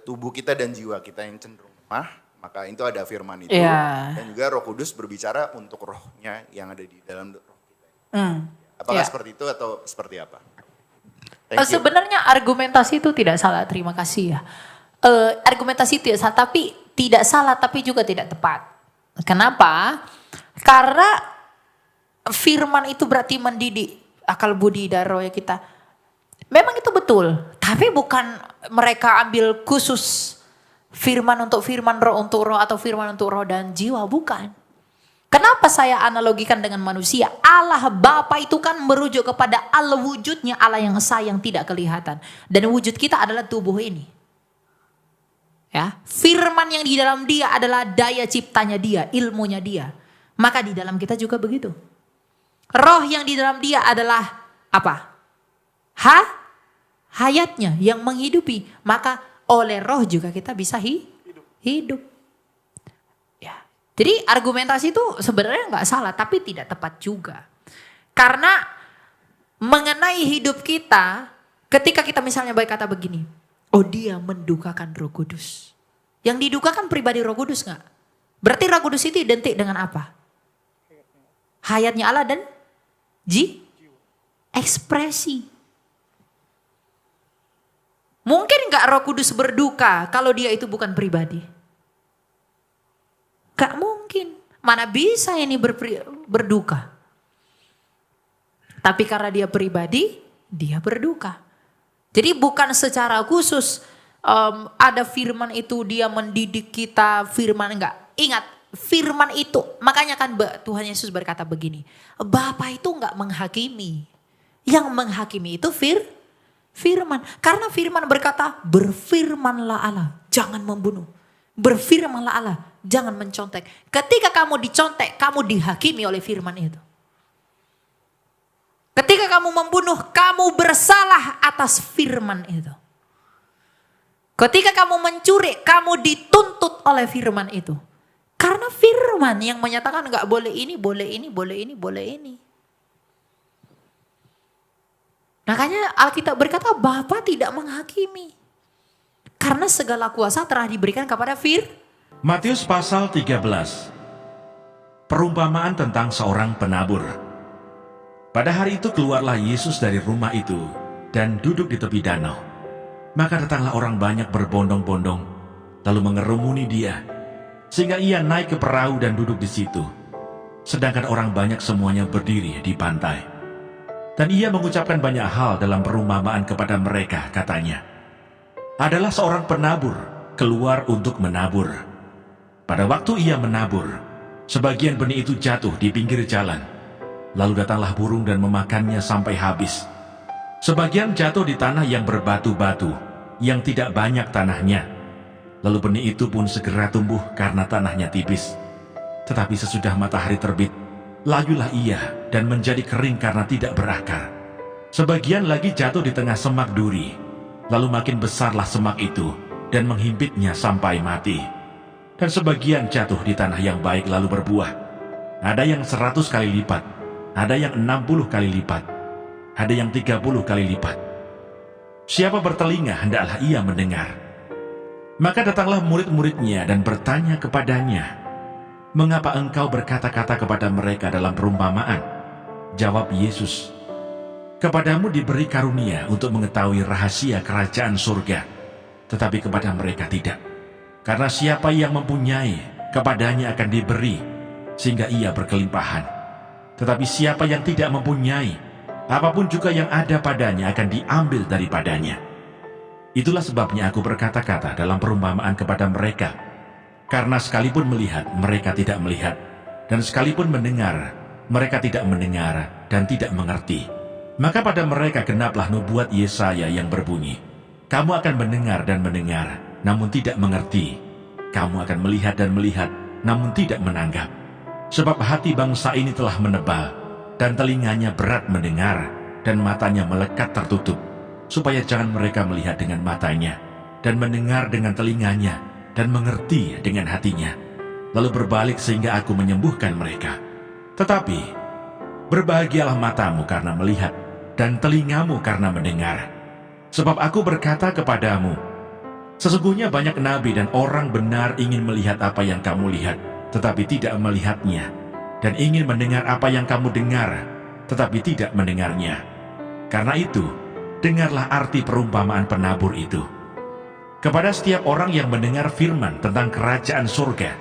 tubuh kita dan jiwa kita yang cenderung lemah, maka itu ada firman itu. Iya. Dan juga Roh Kudus berbicara untuk rohnya yang ada di dalam roh kita. Apakah Iya. seperti itu atau seperti apa? Thank you. Sebenarnya argumentasi itu tidak salah, terima kasih ya. Argumentasi itu tidak salah, tapi tidak salah tapi juga tidak tepat. Kenapa? Karena firman itu berarti mendidik akal budi dan roh kita. Memang itu betul, tapi bukan mereka ambil khusus firman untuk firman, roh untuk roh, atau firman untuk roh dan jiwa, bukan. Kenapa saya analogikan dengan manusia? Allah Bapa itu kan merujuk kepada Allah wujudnya, Allah yang esa yang tidak kelihatan. Dan wujud kita adalah tubuh ini. Ya, firman yang di dalam dia adalah daya ciptanya dia, ilmunya dia. Maka di dalam kita juga begitu. Roh yang di dalam dia adalah apa? Hayatnya yang menghidupi. Maka oleh roh juga kita bisa hidup. Ya. Jadi argumentasi itu sebenarnya nggak salah, tapi tidak tepat juga. Karena mengenai hidup kita, ketika kita misalnya berkata begini, oh dia mendukakan Roh Kudus. Yang didukakan pribadi Roh Kudus nggak? Berarti Roh Kudus itu identik dengan apa? Hayatnya Allah dan ekspresi. Mungkin nggak Roh Kudus berduka kalau dia itu bukan pribadi? Gak mungkin. Mana bisa ini berduka? Tapi karena dia pribadi, dia berduka. Jadi bukan secara khusus ada firman itu dia mendidik kita, firman enggak. Ingat, firman itu, makanya kan Tuhan Yesus berkata begini, Bapa itu enggak menghakimi. Yang menghakimi itu firman. Karena firman berkata, berfirmanlah Allah, jangan membunuh. Berfirmanlah Allah, jangan mencontek. Ketika kamu dicontek, kamu dihakimi oleh firman itu. Ketika kamu membunuh, kamu bersalah atas firman itu. Ketika kamu mencuri, kamu dituntut oleh firman itu. Karena firman yang menyatakan enggak boleh ini, boleh ini, boleh ini, boleh ini. Makanya Alkitab berkata Bapa tidak menghakimi. Karena segala kuasa telah diberikan kepada Matius pasal 13. Perumpamaan tentang seorang penabur. Pada hari itu keluarlah Yesus dari rumah itu dan duduk di tepi danau. Maka datanglah orang banyak berbondong-bondong, lalu mengerumuni dia, sehingga ia naik ke perahu dan duduk di situ. Sedangkan orang banyak semuanya berdiri di pantai. Dan ia mengucapkan banyak hal dalam perumpamaan kepada mereka, katanya, adalah seorang penabur keluar untuk menabur. Pada waktu ia menabur, sebagian benih itu jatuh di pinggir jalan. Lalu datanglah burung dan memakannya sampai habis. Sebagian jatuh di tanah yang berbatu-batu, yang tidak banyak tanahnya. Lalu benih itu pun segera tumbuh karena tanahnya tipis. Tetapi sesudah matahari terbit, layulah ia dan menjadi kering karena tidak berakar. Sebagian lagi jatuh di tengah semak duri. Lalu makin besarlah semak itu dan menghimpitnya sampai mati. Dan sebagian jatuh di tanah yang baik lalu berbuah. Ada yang 100 kali lipat, ada yang 60 kali lipat, ada yang 30 kali lipat. Siapa bertelinga hendaklah ia mendengar. Maka datanglah murid-muridnya dan bertanya kepadanya, mengapa engkau berkata-kata kepada mereka dalam perumpamaan? Jawab Yesus, kepadamu diberi karunia untuk mengetahui rahasia kerajaan surga, tetapi kepada mereka tidak. Karena siapa yang mempunyai, kepadanya akan diberi, sehingga ia berkelimpahan. Tetapi siapa yang tidak mempunyai, apapun juga yang ada padanya akan diambil daripadanya. Itulah sebabnya aku berkata-kata dalam perumpamaan kepada mereka. Karena sekalipun melihat, mereka tidak melihat. Dan sekalipun mendengar, mereka tidak mendengar dan tidak mengerti. Maka pada mereka genaplah nubuat Yesaya yang berbunyi, kamu akan mendengar dan mendengar, namun tidak mengerti. Kamu akan melihat dan melihat, namun tidak menanggap. Sebab hati bangsa ini telah menebal, dan telinganya berat mendengar, dan matanya melekat tertutup, supaya jangan mereka melihat dengan matanya, dan mendengar dengan telinganya, dan mengerti dengan hatinya, lalu berbalik sehingga aku menyembuhkan mereka. Tetapi, berbahagialah matamu karena melihat, dan telingamu karena mendengar. Sebab aku berkata kepadamu, sesungguhnya banyak nabi dan orang benar ingin melihat apa yang kamu lihat, tetapi tidak melihatnya, dan ingin mendengar apa yang kamu dengar, tetapi tidak mendengarnya. Karena itu, dengarlah arti perumpamaan penabur itu. Kepada setiap orang yang mendengar firman tentang kerajaan surga,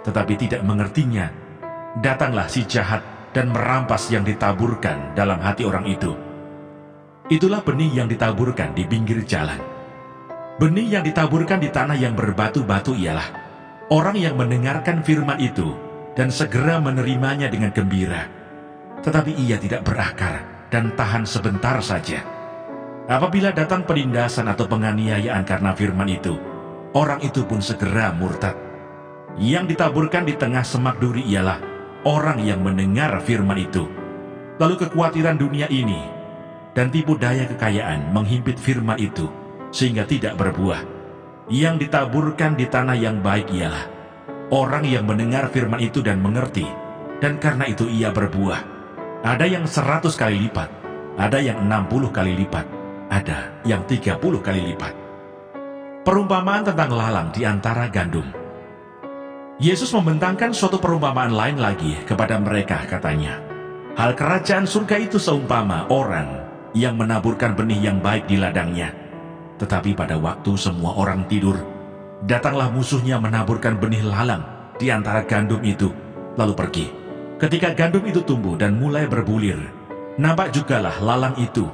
tetapi tidak mengertinya, datanglah si jahat dan merampas yang ditaburkan dalam hati orang itu. Itulah benih yang ditaburkan di pinggir jalan. Benih yang ditaburkan di tanah yang berbatu-batu ialah orang yang mendengarkan firman itu dan segera menerimanya dengan gembira. Tetapi ia tidak berakar dan tahan sebentar saja. Apabila datang penindasan atau penganiayaan karena firman itu, orang itu pun segera murtad. Yang ditaburkan di tengah semak duri ialah orang yang mendengar firman itu. Lalu kekhawatiran dunia ini dan tipu daya kekayaan menghimpit firman itu, sehingga tidak berbuah. Yang ditaburkan di tanah yang baik ialah orang yang mendengar firman itu dan mengerti, dan karena itu ia berbuah. Ada yang 100 kali lipat, ada yang 60 kali lipat, ada yang 30 kali lipat. Perumpamaan tentang lalang di antara gandum. Yesus membentangkan suatu perumpamaan lain lagi kepada mereka, katanya, hal kerajaan surga itu seumpama orang yang menaburkan benih yang baik di ladangnya. Tetapi pada waktu semua orang tidur, datanglah musuhnya menaburkan benih lalang di antara gandum itu, lalu pergi. Ketika gandum itu tumbuh dan mulai berbulir, nampak jugalah lalang itu.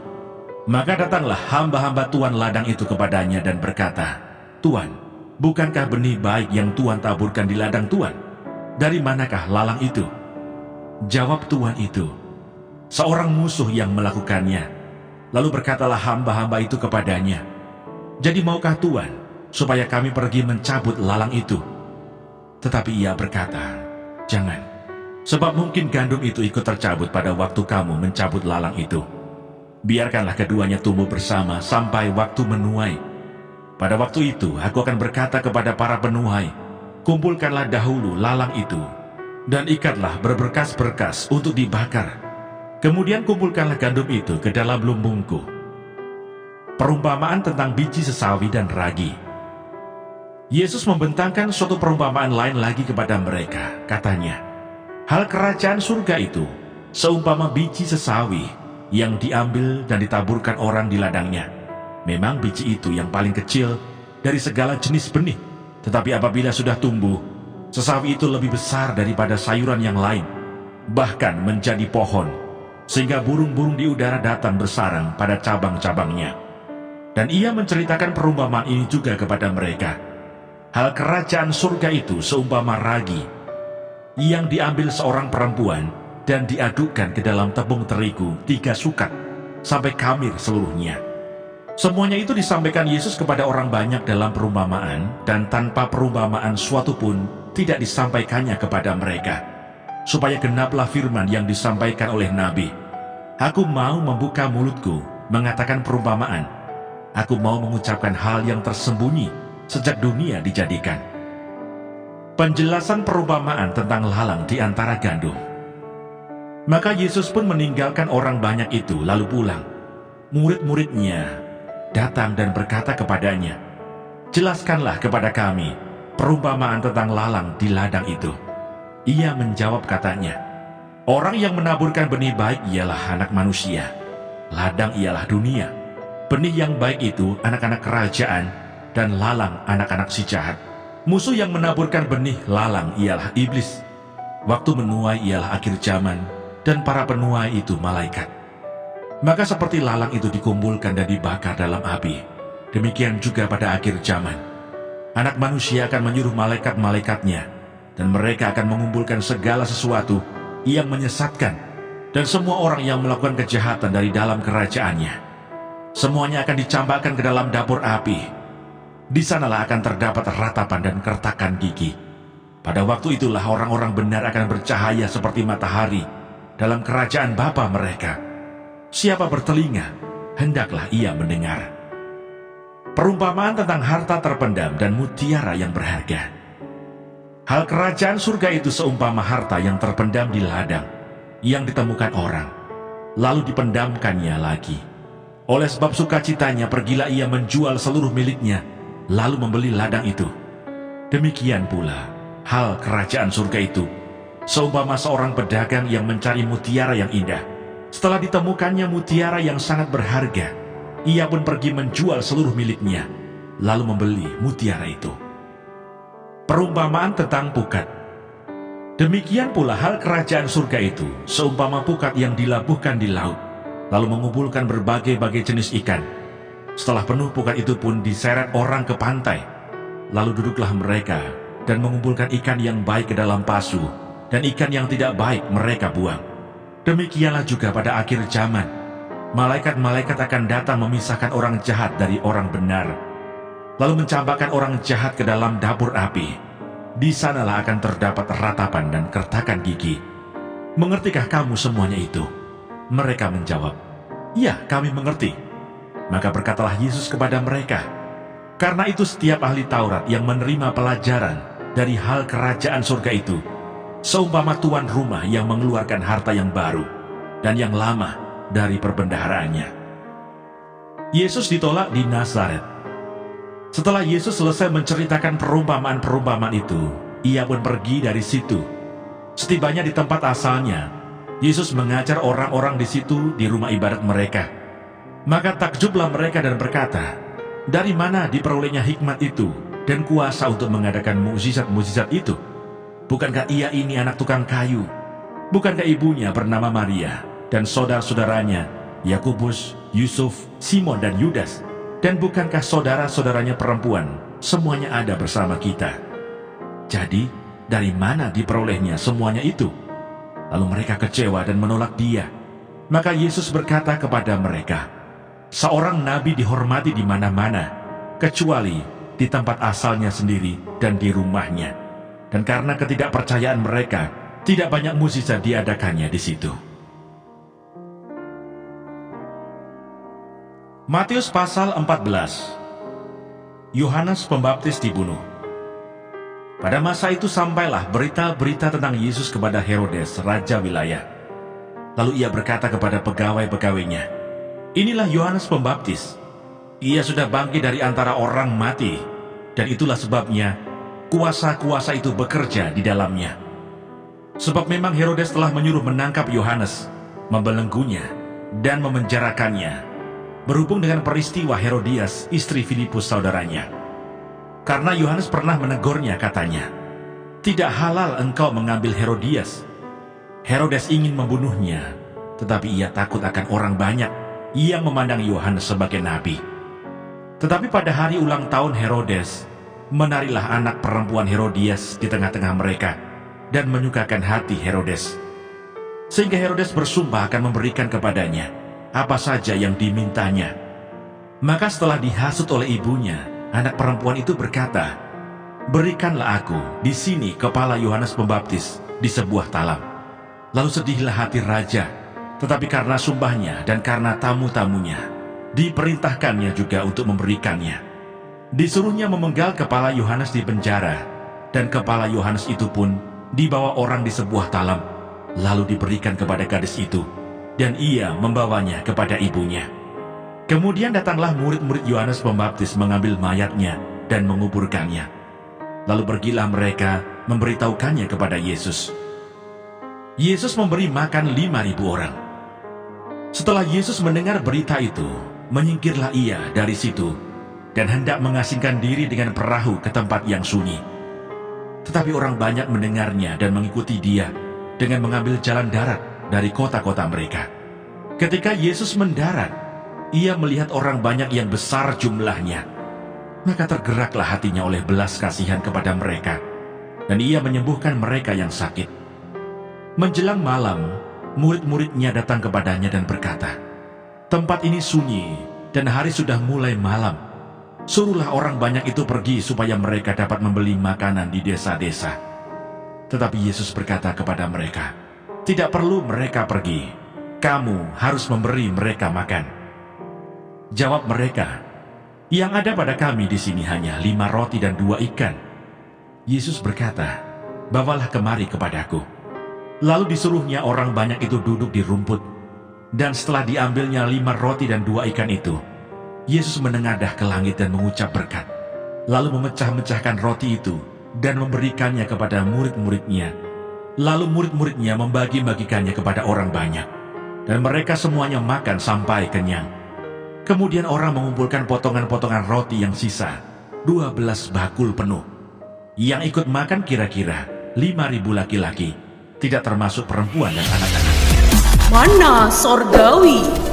Maka datanglah hamba-hamba tuan ladang itu kepadanya dan berkata, "Tuan, bukankah benih baik yang Tuan taburkan di ladang Tuan? Dari manakah lalang itu?" Jawab tuan itu, "Seorang musuh yang melakukannya." Lalu berkatalah hamba-hamba itu kepadanya, "Jadi maukah Tuan supaya kami pergi mencabut lalang itu?" Tetapi ia berkata, "Jangan, sebab mungkin gandum itu ikut tercabut pada waktu kamu mencabut lalang itu. Biarkanlah keduanya tumbuh bersama sampai waktu menuai. Pada waktu itu aku akan berkata kepada para penuai, kumpulkanlah dahulu lalang itu, dan ikatlah berberkas-berkas untuk dibakar. Kemudian kumpulkanlah gandum itu ke dalam lumbungku." Perumpamaan tentang biji sesawi dan ragi. Yesus membentangkan suatu perumpamaan lain lagi kepada mereka. Katanya, "Hal kerajaan surga itu seumpama biji sesawi yang diambil dan ditaburkan orang di ladangnya. Memang biji itu yang paling kecil dari segala jenis benih, tetapi apabila sudah tumbuh, sesawi itu lebih besar daripada sayuran yang lain, bahkan menjadi pohon, sehingga burung-burung di udara datang bersarang pada cabang-cabangnya." Dan ia menceritakan perumpamaan ini juga kepada mereka. "Hal kerajaan surga itu seumpama ragi yang diambil seorang perempuan dan diadukkan ke dalam tepung terigu 3 sukat sampai khamir seluruhnya." Semuanya itu disampaikan Yesus kepada orang banyak dalam perumpamaan, dan tanpa perumpamaan suatu pun tidak disampaikannya kepada mereka, supaya genaplah firman yang disampaikan oleh Nabi, "Aku mau membuka mulutku mengatakan perumpamaan. Aku mau mengucapkan hal yang tersembunyi sejak dunia dijadikan." Penjelasan perumpamaan tentang lalang di antara gandum. Maka Yesus pun meninggalkan orang banyak itu lalu pulang. Murid-muridnya datang dan berkata kepadanya, "Jelaskanlah kepada kami perumpamaan tentang lalang di ladang itu." Ia menjawab katanya, "Orang yang menaburkan benih baik ialah anak manusia. Ladang ialah dunia. Benih yang baik itu anak-anak kerajaan, dan lalang anak-anak si jahat. Musuh yang menaburkan benih lalang ialah iblis. Waktu menuai ialah akhir zaman, dan para penuai itu malaikat. Maka seperti lalang itu dikumpulkan dan dibakar dalam api, demikian juga pada akhir zaman. Anak manusia akan menyuruh malaikat-malaikatnya, dan mereka akan mengumpulkan segala sesuatu yang menyesatkan, dan semua orang yang melakukan kejahatan dari dalam kerajaannya. Semuanya akan dicampakkan ke dalam dapur api. Di sanalah akan terdapat ratapan dan kertakan gigi. Pada waktu itulah orang-orang benar akan bercahaya seperti matahari dalam kerajaan Bapa mereka. Siapa bertelinga, hendaklah ia mendengar." Perumpamaan tentang harta terpendam dan mutiara yang berharga. Hal kerajaan surga itu seumpama harta yang terpendam di ladang, yang ditemukan orang, lalu dipendamkannya lagi. Oleh sebab sukacitanya pergilah ia menjual seluruh miliknya, lalu membeli ladang itu. Demikian pula hal kerajaan surga itu seumpama seorang pedagang yang mencari mutiara yang indah. Setelah ditemukannya mutiara yang sangat berharga, ia pun pergi menjual seluruh miliknya, lalu membeli mutiara itu. Perumpamaan tentang pukat. Demikian pula hal kerajaan surga itu seumpama pukat yang dilabuhkan di laut, lalu mengumpulkan berbagai-bagai jenis ikan. Setelah penuh pukat itu pun diseret orang ke pantai, lalu duduklah mereka dan mengumpulkan ikan yang baik ke dalam pasu, dan ikan yang tidak baik mereka buang. Demikianlah juga pada akhir zaman, malaikat-malaikat akan datang memisahkan orang jahat dari orang benar, lalu mencampakkan orang jahat ke dalam dapur api. Di sanalah akan terdapat ratapan dan kertakan gigi. "Mengertikah kamu semuanya itu?" Mereka menjawab, "Ya, kami mengerti." Maka berkatalah Yesus kepada mereka, "Karena itu setiap ahli Taurat yang menerima pelajaran dari hal kerajaan surga itu seumpama tuan rumah yang mengeluarkan harta yang baru dan yang lama dari perbendaharaannya." Yesus ditolak di Nazaret. Setelah Yesus selesai menceritakan perumpamaan-perumpamaan itu, ia pun pergi dari situ. Setibanya di tempat asalnya, Yesus mengajar orang-orang di situ di rumah ibadat mereka. Maka takjublah mereka dan berkata, "Dari mana diperolehnya hikmat itu dan kuasa untuk mengadakan mukjizat-mukjizat itu? Bukankah ia ini anak tukang kayu? Bukankah ibunya bernama Maria dan saudara-saudaranya Yakobus, Yusuf, Simon dan Yudas? Dan bukankah saudara-saudaranya perempuan semuanya ada bersama kita. Jadi, dari mana diperolehnya semuanya itu? Lalu mereka kecewa dan menolak Dia. Maka Yesus berkata kepada mereka, seorang nabi dihormati di mana-mana, kecuali di tempat asalnya sendiri dan di rumahnya. Dan karena ketidakpercayaan mereka, tidak banyak mukjizat diadakannya di situ. Matius pasal 14. Yohanes Pembaptis dibunuh. Pada masa itu sampailah berita-berita tentang Yesus kepada Herodes, raja wilayah. Lalu ia berkata kepada pegawai-pegawainya, inilah Yohanes Pembaptis. Ia sudah bangkit dari antara orang mati, dan itulah sebabnya kuasa-kuasa itu bekerja di dalamnya. Sebab memang Herodes telah menyuruh menangkap Yohanes, membelenggunya, dan memenjarakannya, berhubung dengan peristiwa Herodias, istri Filipus saudaranya. Karena Yohanes pernah menegurnya, katanya, tidak halal engkau mengambil Herodias. Herodes ingin membunuhnya, tetapi ia takut akan orang banyak yang memandang Yohanes sebagai nabi. Tetapi pada hari ulang tahun Herodes, menarilah anak perempuan Herodias di tengah-tengah mereka, dan menyukakan hati Herodes. Sehingga Herodes bersumpah akan memberikan kepadanya apa saja yang dimintanya. Maka setelah dihasut oleh ibunya, anak perempuan itu berkata, berikanlah aku di sini kepala Yohanes Pembaptis di sebuah talam. Lalu sedihlah hati raja, tetapi karena sumpahnya dan karena tamu-tamunya, diperintahkannya juga untuk memberikannya. Disuruhnya memenggal kepala Yohanes di penjara, dan kepala Yohanes itu pun dibawa orang di sebuah talam, lalu diberikan kepada gadis itu, dan ia membawanya kepada ibunya. Kemudian datanglah murid-murid Yohanes Pembaptis mengambil mayatnya dan menguburkannya. Lalu pergilah mereka memberitahukannya kepada Yesus. Yesus memberi makan 5.000 orang. Setelah Yesus mendengar berita itu, menyingkirlah ia dari situ dan hendak mengasingkan diri dengan perahu ke tempat yang sunyi. Tetapi orang banyak mendengarnya dan mengikuti dia dengan mengambil jalan darat dari kota-kota mereka. Ketika Yesus mendarat, ia melihat orang banyak yang besar jumlahnya. Maka tergeraklah hatinya oleh belas kasihan kepada mereka, dan ia menyembuhkan mereka yang sakit. Menjelang malam, murid-muridnya datang kepadanya dan berkata, tempat ini sunyi dan hari sudah mulai malam. Suruhlah orang banyak itu pergi supaya mereka dapat membeli makanan di desa-desa. Tetapi Yesus berkata kepada mereka, tidak perlu mereka pergi, kamu harus memberi mereka makan. Jawab mereka, yang ada pada kami di sini hanya 5 roti dan 2 ikan. Yesus berkata, bawalah kemari kepadaku. Lalu disuruhnya orang banyak itu duduk di rumput, dan setelah diambilnya 5 roti dan 2 ikan itu, Yesus menengadah ke langit dan mengucap berkat, lalu memecah-mecahkan roti itu dan memberikannya kepada murid-muridnya. Lalu murid-muridnya membagi-bagikannya kepada orang banyak, dan mereka semuanya makan sampai kenyang. Kemudian orang mengumpulkan potongan-potongan roti yang sisa, 12 bakul penuh. Yang ikut makan kira-kira 5.000 laki-laki, tidak termasuk perempuan dan anak-anak. Mana Sorgawi.